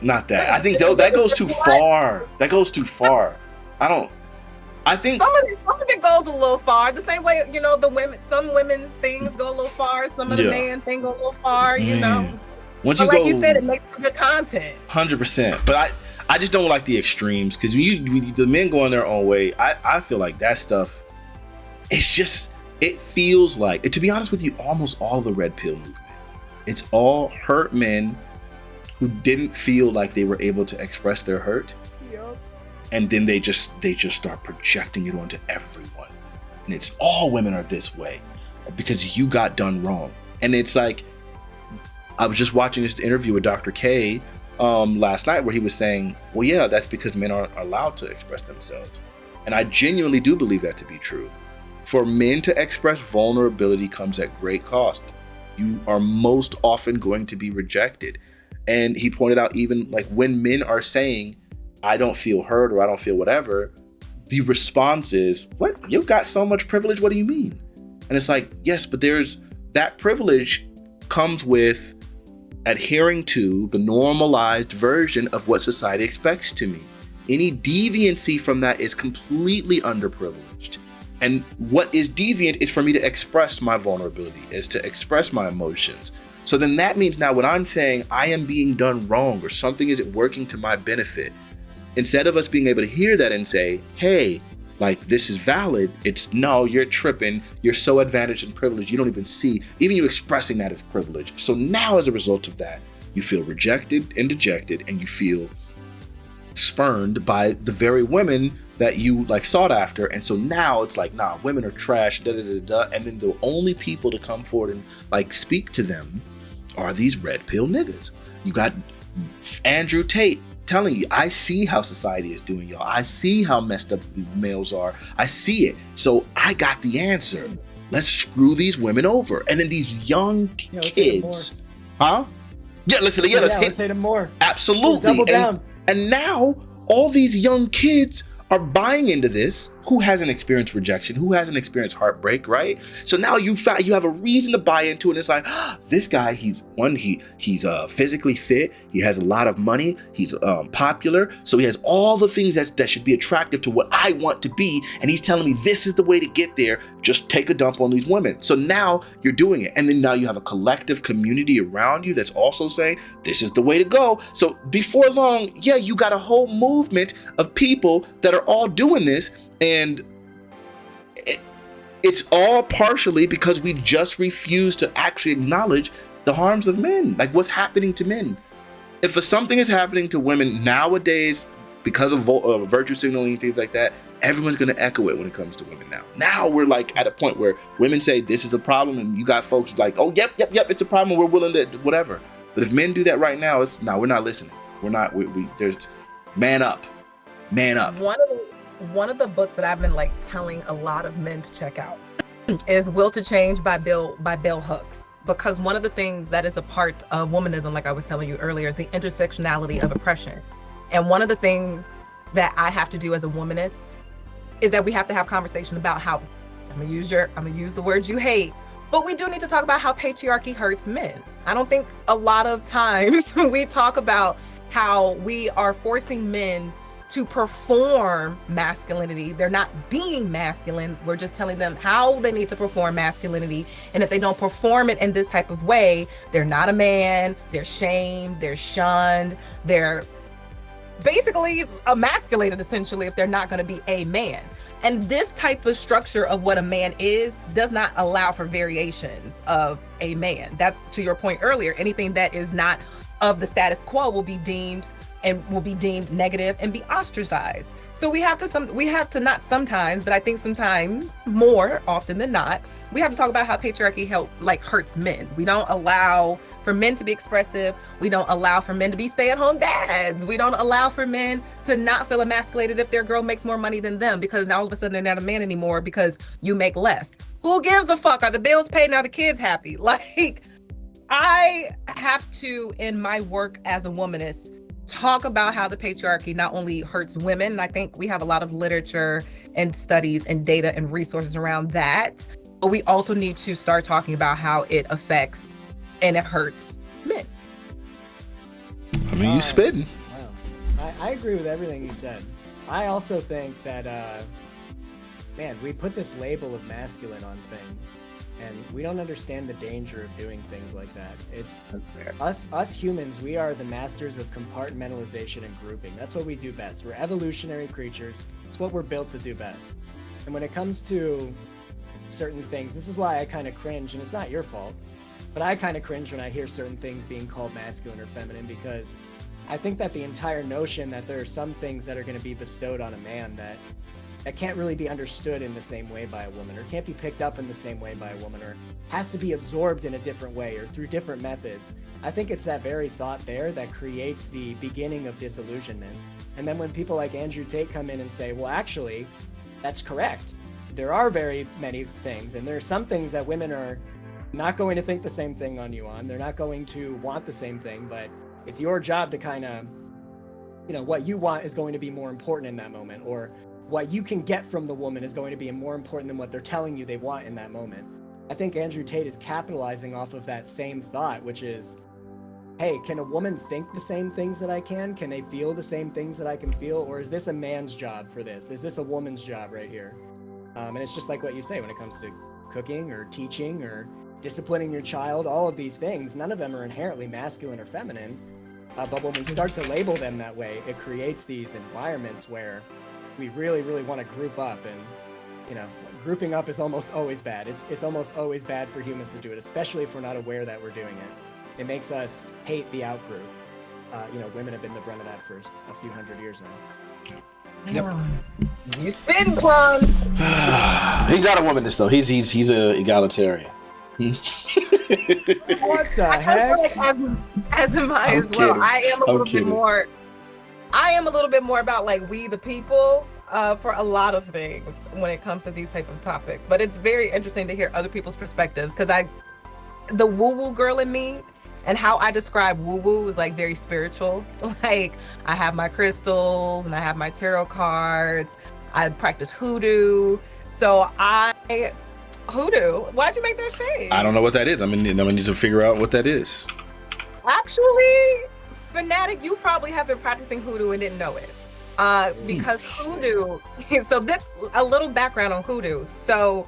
I think that goes too far. That goes too far. I think some of it goes a little far. The same way, some women things go a little far. Some of the man thing go a little far. You know. Once but like you said, it makes for good content. 100%. But I just don't like the extremes, because the men going their own way, I feel like that stuff. It feels like, to be honest with you, almost all of the red pill movement. It's all hurt men who didn't feel like they were able to express their hurt. Yep. And then they just start projecting it onto everyone. And it's all women are this way because you got done wrong. And it's like, I was just watching this interview with Dr. K last night where he was saying, well, yeah, that's because men aren't allowed to express themselves. And I genuinely do believe that to be true. For men to express vulnerability comes at great cost. You are most often going to be rejected. And he pointed out, even like when men are saying, I don't feel hurt or I don't feel whatever, the response is, what? You've got so much privilege. What do you mean? And it's like, yes, but that privilege comes with adhering to the normalized version of what society expects to me. Any deviancy from that is completely underprivileged. And what is deviant is for me to express my vulnerability, is to express my emotions. So then that means now when I'm saying I am being done wrong or something isn't working to my benefit, instead of us being able to hear that and say, hey, like, this is valid, it's no, you're tripping, you're so advantaged and privileged, you don't even see, even you expressing that as privilege. So now as a result of that, you feel rejected and dejected, and you feel spurned by the very women that you like sought after. And so now it's like, nah, women are trash, da da da da. And then the only people to come forward and like speak to them are these red pill niggas. You got Andrew Tate telling you, I see how society is doing, y'all. I see how messed up the males are. I see it. So I got the answer. Let's screw these women over. And then these young kids, huh? Yeah, let's hit them more. Absolutely. Double down. And now all these young kids are buying into this. Who hasn't experienced rejection? Who hasn't experienced heartbreak, right? So now you have a reason to buy into it. And it's like, this guy, he's physically fit. He has a lot of money. He's popular. So he has all the things that should be attractive to what I want to be. And he's telling me this is the way to get there. Just take a dump on these women. So now you're doing it. And then now you have a collective community around you that's also saying this is the way to go. So before long, yeah, you got a whole movement of people that are all doing this. And it's all partially because we just refuse to actually acknowledge the harms of men, like what's happening to men. If something is happening to women nowadays because of virtue signaling and things like that, everyone's going to echo it when it comes to women now. Now we're like at a point where women say this is a problem, and you got folks like, oh, yep, it's a problem. We're willing to whatever. But if men do that right now, we're not listening. We're not. There's man up. One of the books that I've been like telling a lot of men to check out is Will to Change by Bell Hooks, because one of the things that is a part of womanism, like I was telling you earlier, is the intersectionality of oppression. And one of the things that I have to do as a womanist is that we have to have conversation about how, I'm gonna use the words you hate, but we do need to talk about how patriarchy hurts men. I don't think a lot of times we talk about how we are forcing men to perform masculinity. They're not being masculine. We're just telling them how they need to perform masculinity. And if they don't perform it in this type of way, they're not a man, they're shamed, they're shunned, they're basically emasculated essentially if they're not going to be a man. And this type of structure of what a man is does not allow for variations of a man. That's to your point earlier. Anything that is not of the status quo will be deemed negative and be ostracized. So we have to not sometimes, but I think sometimes more often than not, we have to talk about how patriarchy hurts men. We don't allow for men to be expressive. We don't allow for men to be stay-at-home dads. We don't allow for men to not feel emasculated if their girl makes more money than them, because now all of a sudden they're not a man anymore because you make less. Who gives a fuck? Are the bills paid? Now the kids happy? Like, I have to, in my work as a womanist, talk about how the patriarchy not only hurts women, and I think we have a lot of literature and studies and data and resources around that, but we also need to start talking about how it affects and it hurts men. I mean, you spitting. Wow. I agree with everything you said. I also think that, we put this label of masculine on things, and we don't understand the danger of doing things like that. It's us humans, we are the masters of compartmentalization and grouping. That's what we do best. We're evolutionary creatures. It's what we're built to do best. And when it comes to certain things, this is why I kind of cringe, and it's not your fault, but I kind of cringe when I hear certain things being called masculine or feminine, because I think that the entire notion that there are some things that are going to be bestowed on a man that can't really be understood in the same way by a woman, or can't be picked up in the same way by a woman, or has to be absorbed in a different way or through different methods. I think it's that very thought there that creates the beginning of disillusionment. And then when people like Andrew Tate come in and say, well, actually, that's correct. There are very many things, and there are some things that women are not going to think the same thing on you on. They're not going to want the same thing, but it's your job to kind of, what you want is going to be more important in that moment, or what you can get from the woman is going to be more important than what they're telling you they want in that moment. I think Andrew Tate is capitalizing off of that same thought, which is, hey, can a woman think the same things that I can? Can they feel the same things that I can feel? Or is this a man's job for this? Is this a woman's job right here? And it's just like what you say when it comes to cooking or teaching or disciplining your child, all of these things, none of them are inherently masculine or feminine. But when we start to label them that way, it creates these environments where we really, really want to group up, and grouping up is almost always bad. It's almost always bad for humans to do it, especially if we're not aware that we're doing it. It makes us hate the outgroup. women have been the brunt of that for a few hundred years now. Yep. You spin, Plum. He's not a womanist though. He's a egalitarian. What the heck? As am I as well. Kidding. I am a little kidding. bit more. I am a little bit more about like we the people for a lot of things when it comes to these type of topics. But it's very interesting to hear other people's perspectives because the woo-woo girl in me and how I describe woo-woo is like very spiritual. Like I have my crystals and I have my tarot cards. I practice hoodoo. So hoodoo. Why'd you make that face? I don't know what that is. I'm gonna need to figure out what that is. Actually, Fanatiq, you probably have been practicing hoodoo and didn't know it. Because hoodoo, so this, a little background on hoodoo. So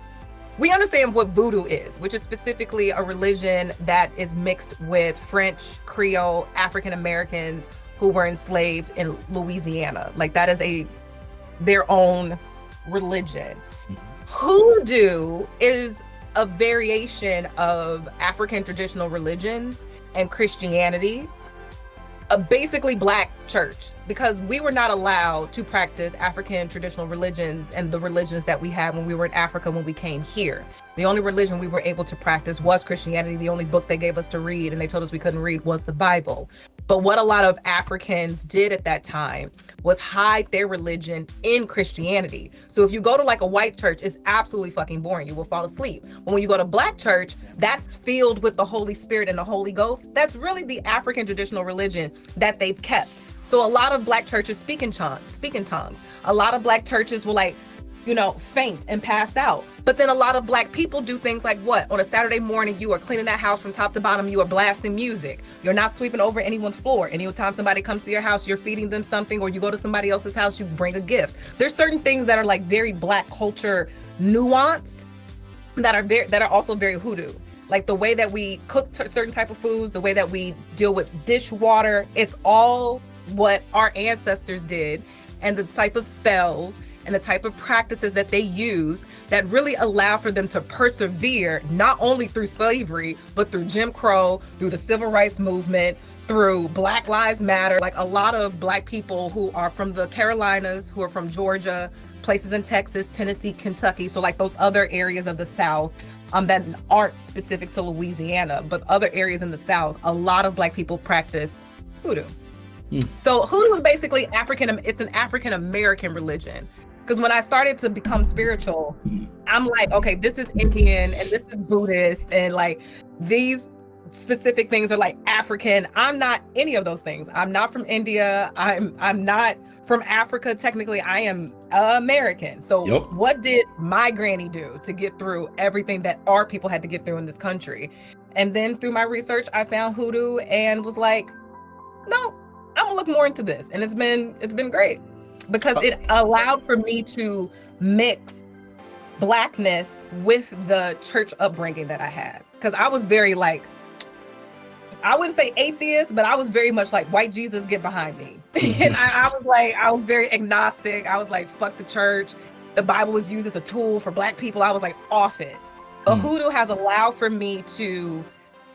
we understand what voodoo is, which is specifically a religion that is mixed with French, Creole, African Americans who were enslaved in Louisiana. Like that is their own religion. Hoodoo is a variation of African traditional religions and Christianity, basically Black church, because we were not allowed to practice African traditional religions and the religions that we had when we were in Africa when we came here. The only religion we were able to practice was Christianity. The only book they gave us to read and they told us we couldn't read was the Bible. But what a lot of Africans did at that time was hide their religion in Christianity. So if you go to like a white church, it's absolutely fucking boring. You will fall asleep. But when you go to Black church, that's filled with the Holy Spirit and the Holy Ghost. That's really the African traditional religion that they've kept. So a lot of Black churches speak in tongues. A lot of Black churches will faint and pass out. But then a lot of Black people do things like what? On a Saturday morning, you are cleaning that house from top to bottom, you are blasting music. You're not sweeping over anyone's floor. Anytime somebody comes to your house, you're feeding them something, or you go to somebody else's house, you bring a gift. There's certain things that are like very Black culture nuanced that are also very hoodoo. Like the way that we cook certain type of foods, the way that we deal with dishwater, it's all what our ancestors did, and the type of spells and the type of practices that they used that really allow for them to persevere, not only through slavery, but through Jim Crow, through the Civil Rights Movement, through Black Lives Matter. Like a lot of Black people who are from the Carolinas, who are from Georgia, places in Texas, Tennessee, Kentucky, so like those other areas of the South that aren't specific to Louisiana, but other areas in the South, a lot of Black people practice hoodoo. So hoodoo is basically it's an African American religion. Because when I started to become spiritual, I'm like, okay, this is Indian and this is Buddhist, and like these specific things are like African. I'm not any of those things. I'm not from India. I'm not from Africa. Technically, I am American. So What did my granny do to get through everything that our people had to get through in this country? And then through my research, I found hoodoo and was like, no, I'm gonna look more into this. And it's been great. Because it allowed for me to mix Blackness with the church upbringing that I had. Because I was very like, I wouldn't say atheist, but I was very much like, white Jesus, get behind me. And I was very agnostic. I was like, fuck the church. The Bible was used as a tool for Black people. I was like off it. But hoodoo has allowed for me to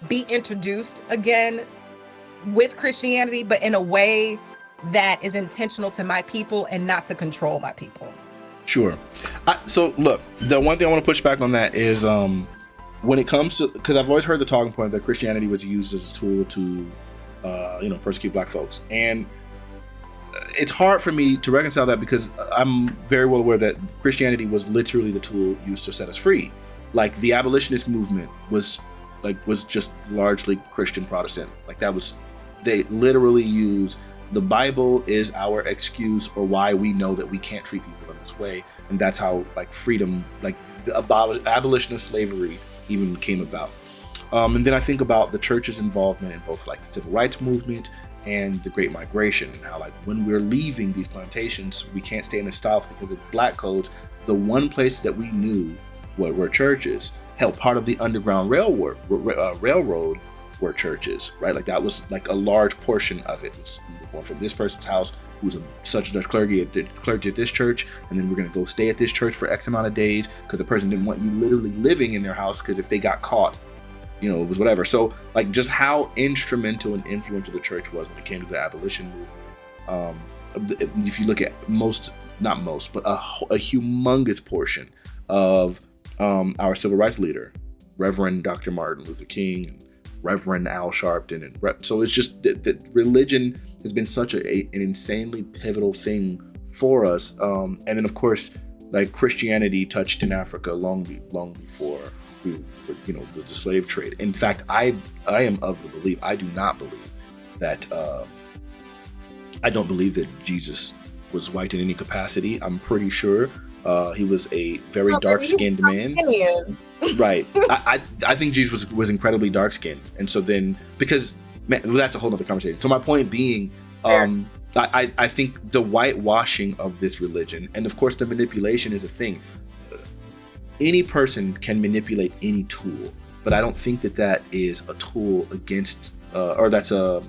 be introduced again with Christianity, but in a way that is intentional to my people and not to control my people. Sure. So look, the one thing I want to push back on that is when it comes to, because I've always heard the talking point that Christianity was used as a tool to persecute Black folks, and it's hard for me to reconcile that because I'm very well aware that Christianity was literally the tool used to set us free. Like the abolitionist movement was just largely Christian Protestant. They literally use the Bible is our excuse or why we know that we can't treat people in this way. And that's how like freedom, like the abolition of slavery even came about. And then I think about the church's involvement in both like the civil rights movement and the Great Migration, and how like when we're leaving these plantations, we can't stay in the South because of Black codes. The one place that we knew were churches. Hell, part of the Underground Railroad were churches, right? Like that was like a large portion of it was going from this person's house who's such and such clergy at this church, and then we're going to go stay at this church for X amount of days because the person didn't want you literally living in their house, because if they got caught you know, it was whatever. So like just how instrumental and influential the church was when it came to the abolition movement. If you look at not most, but a humongous portion of our civil rights leader, Reverend Dr. Martin Luther King, and Reverend Al Sharpton, and so it's just that religion has been such an insanely pivotal thing for us. And then of course, like Christianity touched in Africa long before you know, the slave trade. In fact, I am of the belief, I do not believe that I don't believe that Jesus was white in any capacity. I'm pretty sure he was a very dark-skinned man. Right. I think Jesus was incredibly dark-skinned. And so then, because, man, well, that's a whole other conversation. So my point being, I think the whitewashing of this religion, and of course the manipulation is a thing. Any person can manipulate any tool, but I don't think that is a tool against, or that's a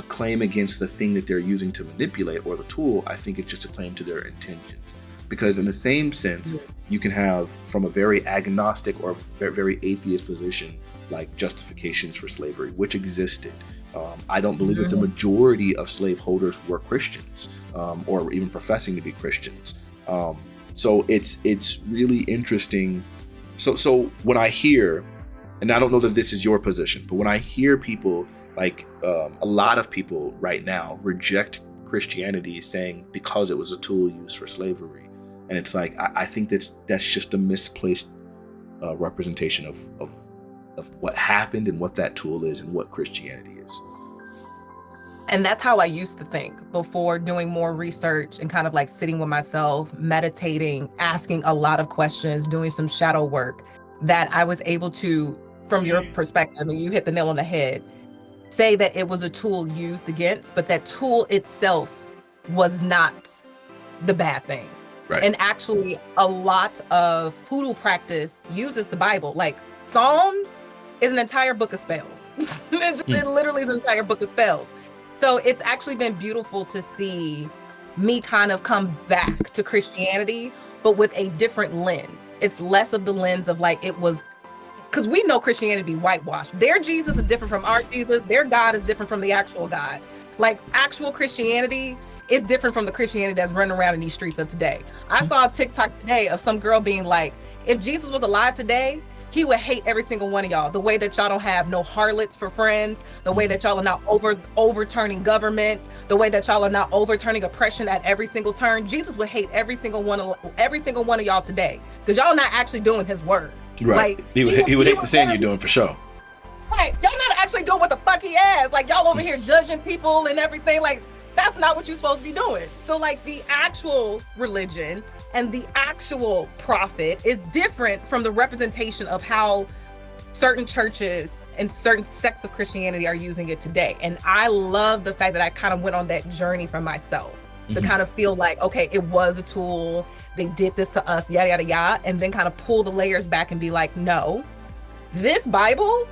claim against the thing that they're using to manipulate, or the tool. I think it's just a claim to their intentions. Because in the same sense, you can have, from a very agnostic or very atheist position, like justifications for slavery, which existed. I don't believe that the majority of slaveholders were Christians, or even professing to be Christians. So it's really interesting. So when I hear, and I don't know that this is your position, but when I hear people, like a lot of people right now reject Christianity, saying because it was a tool used for slavery. And it's like, I think that's just a misplaced representation of what happened and what that tool is and what Christianity is. And that's how I used to think before doing more research and kind of like sitting with myself, meditating, asking a lot of questions, doing some shadow work, that I was able to, from your perspective, and you hit the nail on the head, say that it was a tool used against, but that tool itself was not the bad thing. Right. And actually, a lot of hoodoo practice uses the Bible. Like Psalms is an entire book of spells. It literally is an entire book of spells. So it's actually been beautiful to see me kind of come back to Christianity, but with a different lens. It's less of the lens of like it was, because we know Christianity to be whitewashed. Their Jesus is different from our Jesus. Their God is different from the actual God. Like actual Christianity is different from the Christianity that's running around in these streets of today. I saw a TikTok today of some girl being like, if Jesus was alive today, he would hate every single one of y'all. The way that y'all don't have no harlots for friends, the way that y'all are not overturning governments, the way that y'all are not overturning oppression at every single turn. Jesus would hate every single one of y'all today, because y'all not actually doing his word. Right. Like, he would hate the sin you're doing for sure. Right. Y'all not actually doing what the fuck he has. Like y'all over here judging people and everything. Like that's not what you're supposed to be doing. So like the actual religion and the actual prophet is different from the representation of how certain churches and certain sects of Christianity are using it today. And I love the fact that I kind of went on that journey for myself to kind of feel like, okay, it was a tool. They did this to us, yada, yada, yada. And then kind of pull the layers back and be like, no, this Bible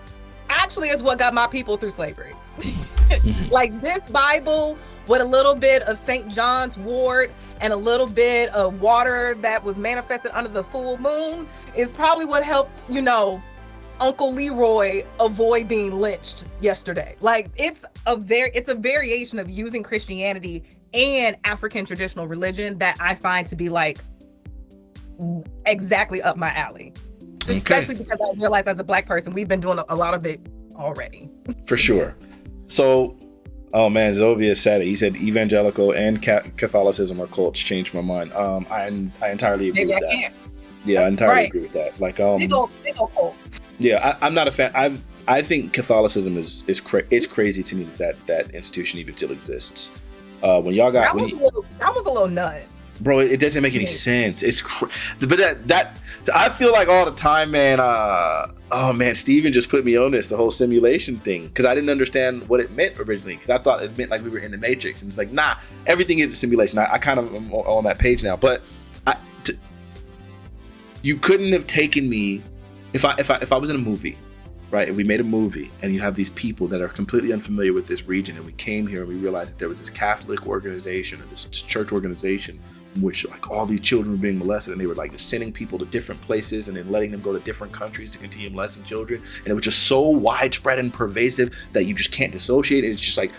actually is what got my people through slavery. Like this Bible with a little bit of St. John's wort and a little bit of water that was manifested under the full moon is probably what helped, you know, Uncle Leroy avoid being lynched yesterday. Like it's a variation of using Christianity and African traditional religion that I find to be like exactly up my alley. Okay. Especially because I realize as a Black person, we've been doing a lot of it already. For sure. So, oh man, Zovia said it. He said evangelical and Catholicism are cults. Changed my mind. I entirely agree with that. Yeah, I entirely agree with that. Like, big old cult. Yeah, I'm not a fan. I think Catholicism is it's crazy to me that institution even still exists. When y'all got that was a little nuts, bro. It doesn't make any sense. It's but that I feel like all the time, man. Oh man, Steven just put me on this, the whole simulation thing, because I didn't understand what it meant originally. Because I thought it meant like we were in the Matrix, and it's like, nah, everything is a simulation. I kind of am on that page now, but you couldn't have taken me if I was in a movie, right? And we made a movie, and you have these people that are completely unfamiliar with this region, and we came here and we realized that there was this Catholic organization or this church organization in which like all these children were being molested, and they were like just sending people to different places and then letting them go to different countries to continue molesting children. And it was just so widespread and pervasive that you just can't dissociate. It's just like,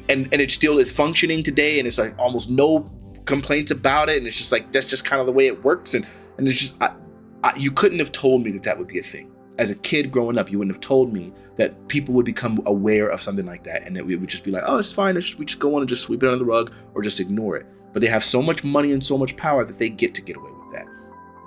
and it still is functioning today, and it's like almost no complaints about it. And it's just like, that's just kind of the way it works. And it's just, you couldn't have told me that that would be a thing. As a kid growing up, you wouldn't have told me that people would become aware of something like that, and that we would just be like, oh, it's fine. We just go on and just sweep it under the rug or just ignore it. But they have so much money and so much power that they get to get away with that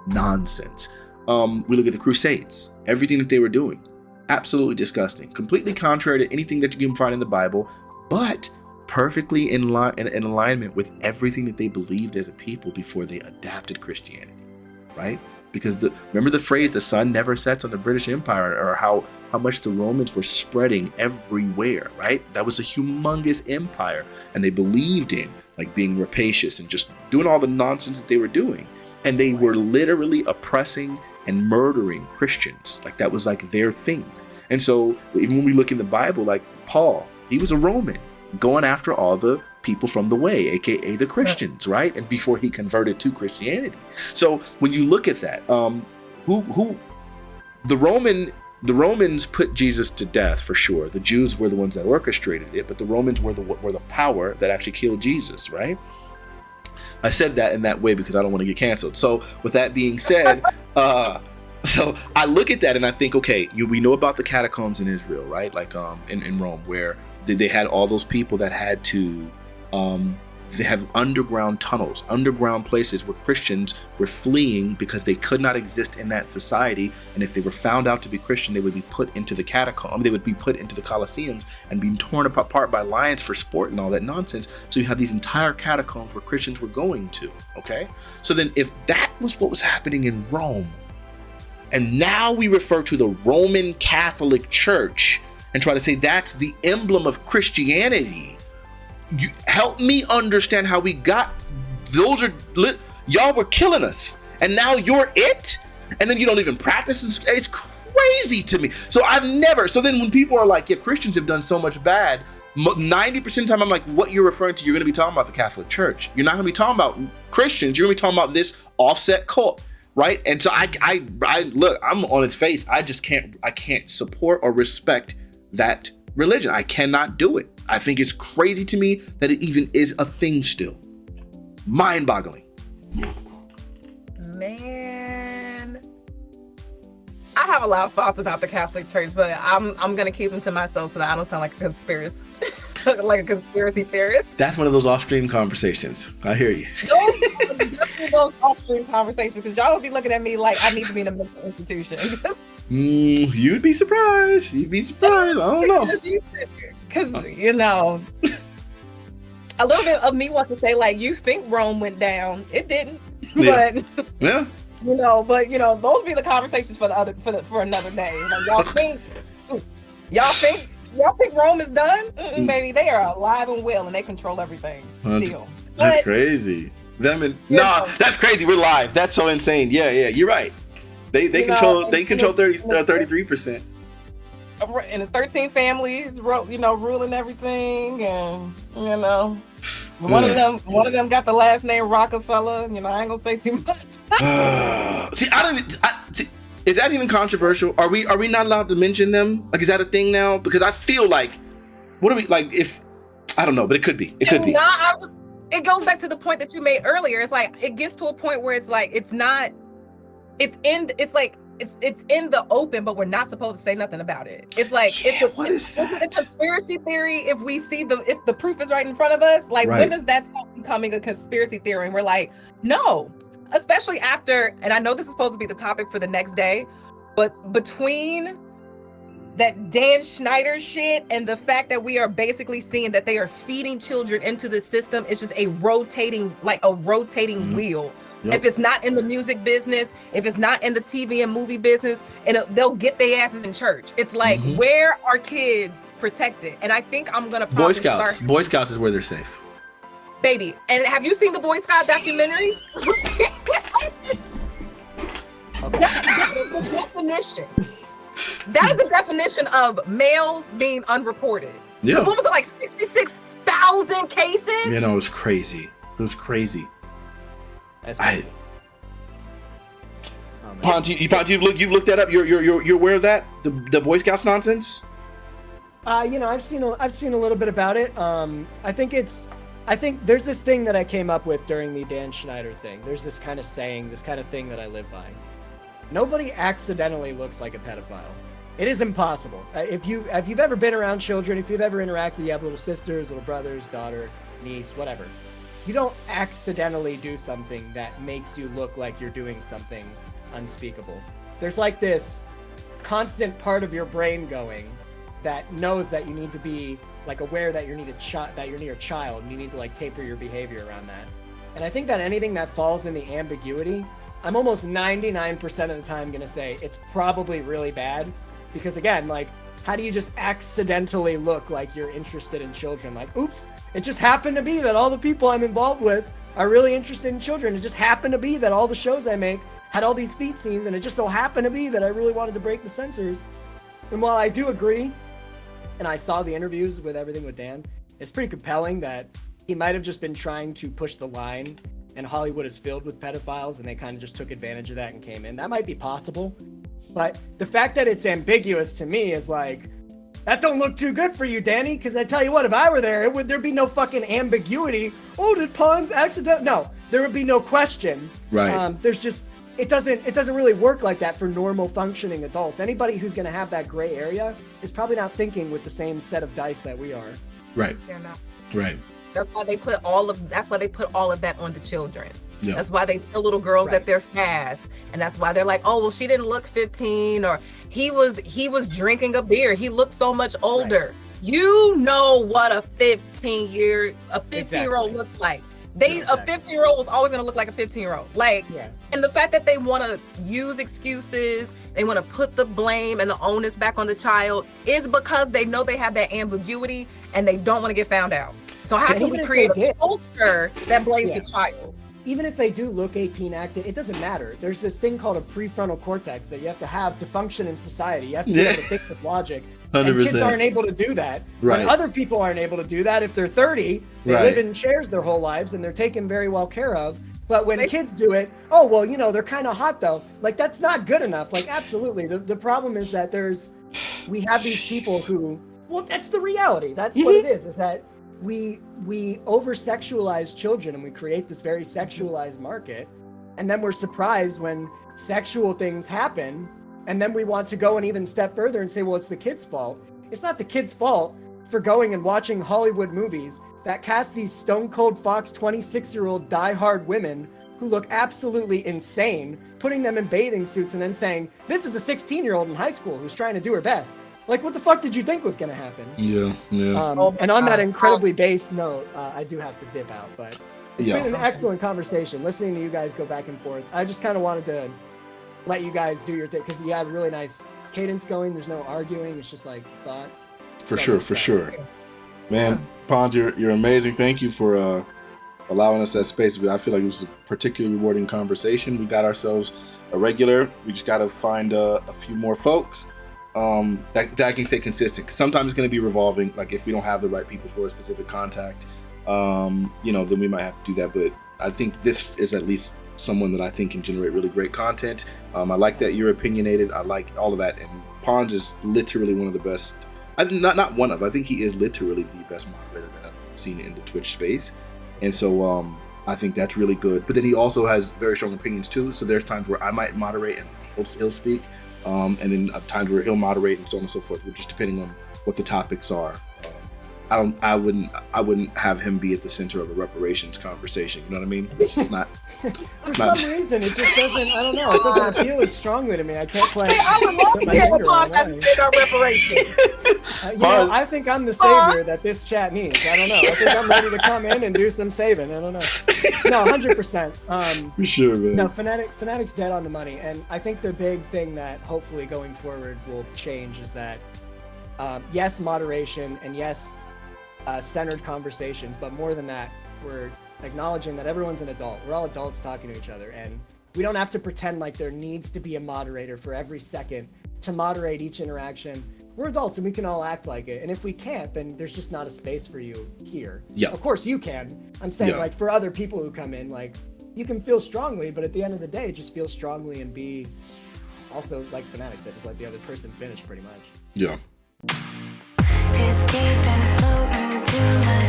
nonsense. We look at the Crusades, everything that they were doing, absolutely disgusting, completely contrary to anything that you can find in the Bible, but perfectly in alignment with everything that they believed as a people before they adapted Christianity, right? Because remember the phrase, the sun never sets on the British Empire, or how much the Romans were spreading everywhere, right? That was a humongous empire, and they believed in like being rapacious and just doing all the nonsense that they were doing. And they were literally oppressing and murdering Christians. Like that was like their thing. And so even when we look in the Bible, like Paul, he was a Roman going after all the people from the way, aka the Christians, right? And before he converted to Christianity. So when you look at that, the Romans put Jesus to death for sure. The Jews were the ones that orchestrated it, but the Romans were the power that actually killed Jesus, right? I said that in that way because I don't want to get canceled. So with that being said, so I look at that and I think, okay, we know about the catacombs in Israel, right? Like in Rome, where they had all those people that had to they have underground tunnels, underground places where Christians were fleeing because they could not exist in that society. And if they were found out to be Christian, they would be put into the catacomb. They would be put into the Colosseums and being torn apart by lions for sport and all that nonsense. So you have these entire catacombs where Christians were going to, okay? So then if that was what was happening in Rome, and now we refer to the Roman Catholic Church and try to say that's the emblem of Christianity, you help me understand how we got y'all were killing us and now you're it, and then you don't even practice. It's crazy to me. So then when people are like, yeah, Christians have done so much bad, 90% of the time I'm like, what you're referring to, you're going to be talking about the Catholic Church. You're not going to be talking about Christians. You're going to be talking about this offset cult, right? And so I look, I'm on its face. I can't support or respect that religion. I cannot do it. I think it's crazy to me that it even is a thing still. Mind-boggling. Man, I have a lot of thoughts about the Catholic Church, but I'm gonna keep them to myself so that I don't sound like a conspiracy theorist. That's one of those off-stream conversations. I hear you. Those off-stream conversations, because y'all would be looking at me like I need to be in a mental institution. You'd be surprised. I don't know. Because, you know, a little bit of me wants to say, like, you think Rome went down. It didn't. Yeah. But, yeah. Those be the conversations for another day. Like, y'all think Rome is done? Baby, they are alive and well, and they control everything still. That's crazy. That's crazy. We're live. That's so insane. Yeah, you're right. They control 33%. And the 13 families, ruling everything, and one of them got the last name Rockefeller. I ain't gonna say too much. Is that even controversial? Are we not allowed to mention them? Like, is that a thing now? Because I feel like, what are we like? If I don't know, but it could be. It could be. It goes back to the point that you made earlier. It's like it gets to a point where it's like it's not. It's in the open, but we're not supposed to say nothing about it. It's like it's a conspiracy theory if the proof is right in front of us. Like, right. When does that stop becoming a conspiracy theory? And we're like, no. Especially after, and I know this is supposed to be the topic for the next day, but between that Dan Schneider shit and the fact that we are basically seeing that they are feeding children into the system, it's just a rotating wheel. Yep. If it's not in the music business, if it's not in the TV and movie business, and they'll get their asses in church. It's like, where are kids protected? And I think I'm gonna Boy Scouts. Boy Scouts is where they're safe. Baby, and have you seen the Boy Scout documentary? That is the definition. That is the definition of males being unreported. Yeah. What was it, like 66,000 cases? You know, it was crazy. It was crazy. That's crazy. Ponte, you've looked that up. You're aware of that? The Boy Scouts nonsense? You know, I've seen a little bit about it. I think there's this thing that I came up with during the Dan Schneider thing. There's this kind of saying, this kind of thing that I live by. Nobody accidentally looks like a pedophile. It is impossible. If you've ever been around children, if you've ever interacted, you have little sisters, little brothers, daughter, niece, whatever. You don't accidentally do something that makes you look like you're doing something unspeakable. There's like this constant part of your brain going that knows that you need to be like aware that you're near a child, and you need to like taper your behavior around that. And I think that anything that falls in the ambiguity, I'm almost 99% of the time going to say it's probably really bad. Because again, like, how do you just accidentally look like you're interested in children? Like, oops, it just happened to be that all the people I'm involved with are really interested in children. It just happened to be that all the shows I make had all these feet scenes, and it just so happened to be that I really wanted to break the censors. And while I do agree, and I saw the interviews with everything with Dan, it's pretty compelling that he might have just been trying to push the line, and Hollywood is filled with pedophiles, and they kind of just took advantage of that and came in. That might be possible. But the fact that it's ambiguous to me is like, that don't look too good for you, Danny, because I tell you what, if I were there, there'd be no fucking ambiguity. Oh, did Pons accident? No, there would be no question. Right. There's just, it doesn't really work like that for normal functioning adults. Anybody who's going to have that gray area is probably not thinking with the same set of dice that we are. Right. They're not. Right. That's why they put all of that on the children. Yeah. That's why they tell little girls that they're fast, and that's why they're like, oh, well, she didn't look 15, or he was drinking a beer, he looked so much older. Right. You know what a 15-year-old looks like. A 15-year-old was always going to look like a 15-year-old. Like, and the fact that they want to use excuses, they want to put the blame and the onus back on the child is because they know they have that ambiguity and they don't want to get found out. So how can we create a culture that blames the child? Even if they do look 18 acted, it doesn't matter. There's this thing called a prefrontal cortex that you have to function in society. You have to be able to think with logic. 100%. And kids aren't able to do that. Right. And other people aren't able to do that. If they're 30, they live in chairs their whole lives and they're taken very well care of. But when kids do it, oh, well, you know, they're kind of hot though. Like, that's not good enough. Like, absolutely. The problem is that we have these people who, well, that's the reality. That's what it is that we over-sexualize children and we create this very sexualized market, and then we're surprised when sexual things happen, and then we want to go an even step further and say, well, it's the kid's fault. It's not the kid's fault for going and watching Hollywood movies that cast these Stone Cold Fox 26-year-old die-hard women who look absolutely insane, putting them in bathing suits and then saying, this is a 16-year-old in high school who's trying to do her best. Like, what the fuck did you think was going to happen? Yeah. And on that incredibly base note, I do have to dip out, but it's been an excellent conversation. Listening to you guys go back and forth. I just kind of wanted to let you guys do your thing, because you have a really nice cadence going. There's no arguing. It's just like thoughts. For sure. Man, Pons, you're amazing. Thank you for allowing us that space. I feel like it was a particularly rewarding conversation. We got ourselves a regular. We just got to find a few more folks that can stay consistent, because sometimes it's going to be revolving. Like, if we don't have the right people for a specific contact, then we might have to do that. But I think this is at least someone that I think can generate really great content. I like that you're opinionated. I like all of that. And Pons is literally one of the best. I think I think he is literally the best moderator that I've seen in the Twitch space. And so I think that's really good. But then he also has very strong opinions too. So there's times where I might moderate and he'll speak. And then times where he'll moderate and so on and so forth, just depending on what the topics are. I wouldn't have him be at the center of a reparations conversation. You know what I mean? It's just not. For some reason, it just doesn't. I don't know. It doesn't appeal as strongly to me. I can't quite. I would love to hear Pons has to say our reparations. I think I'm the savior that this chat needs. I don't know. I think I'm ready to come in and do some saving. I don't know. No, 100%. For sure, man. No, Fanatiq's dead on the money, and I think the big thing that hopefully going forward will change is that yes, moderation, and yes, centered conversations, but more than that, we're acknowledging that everyone's an adult. We're all adults talking to each other, and we don't have to pretend like there needs to be a moderator for every second to moderate each interaction. We're adults and we can all act like it. And if we can't, then there's just not a space for you here. Yeah. Of course you can. I'm saying like for other people who come in, like you can feel strongly, but at the end of the day, just feel strongly and be also, like Fanatiq said, just let the other person finish pretty much. Yeah. Escape and float into my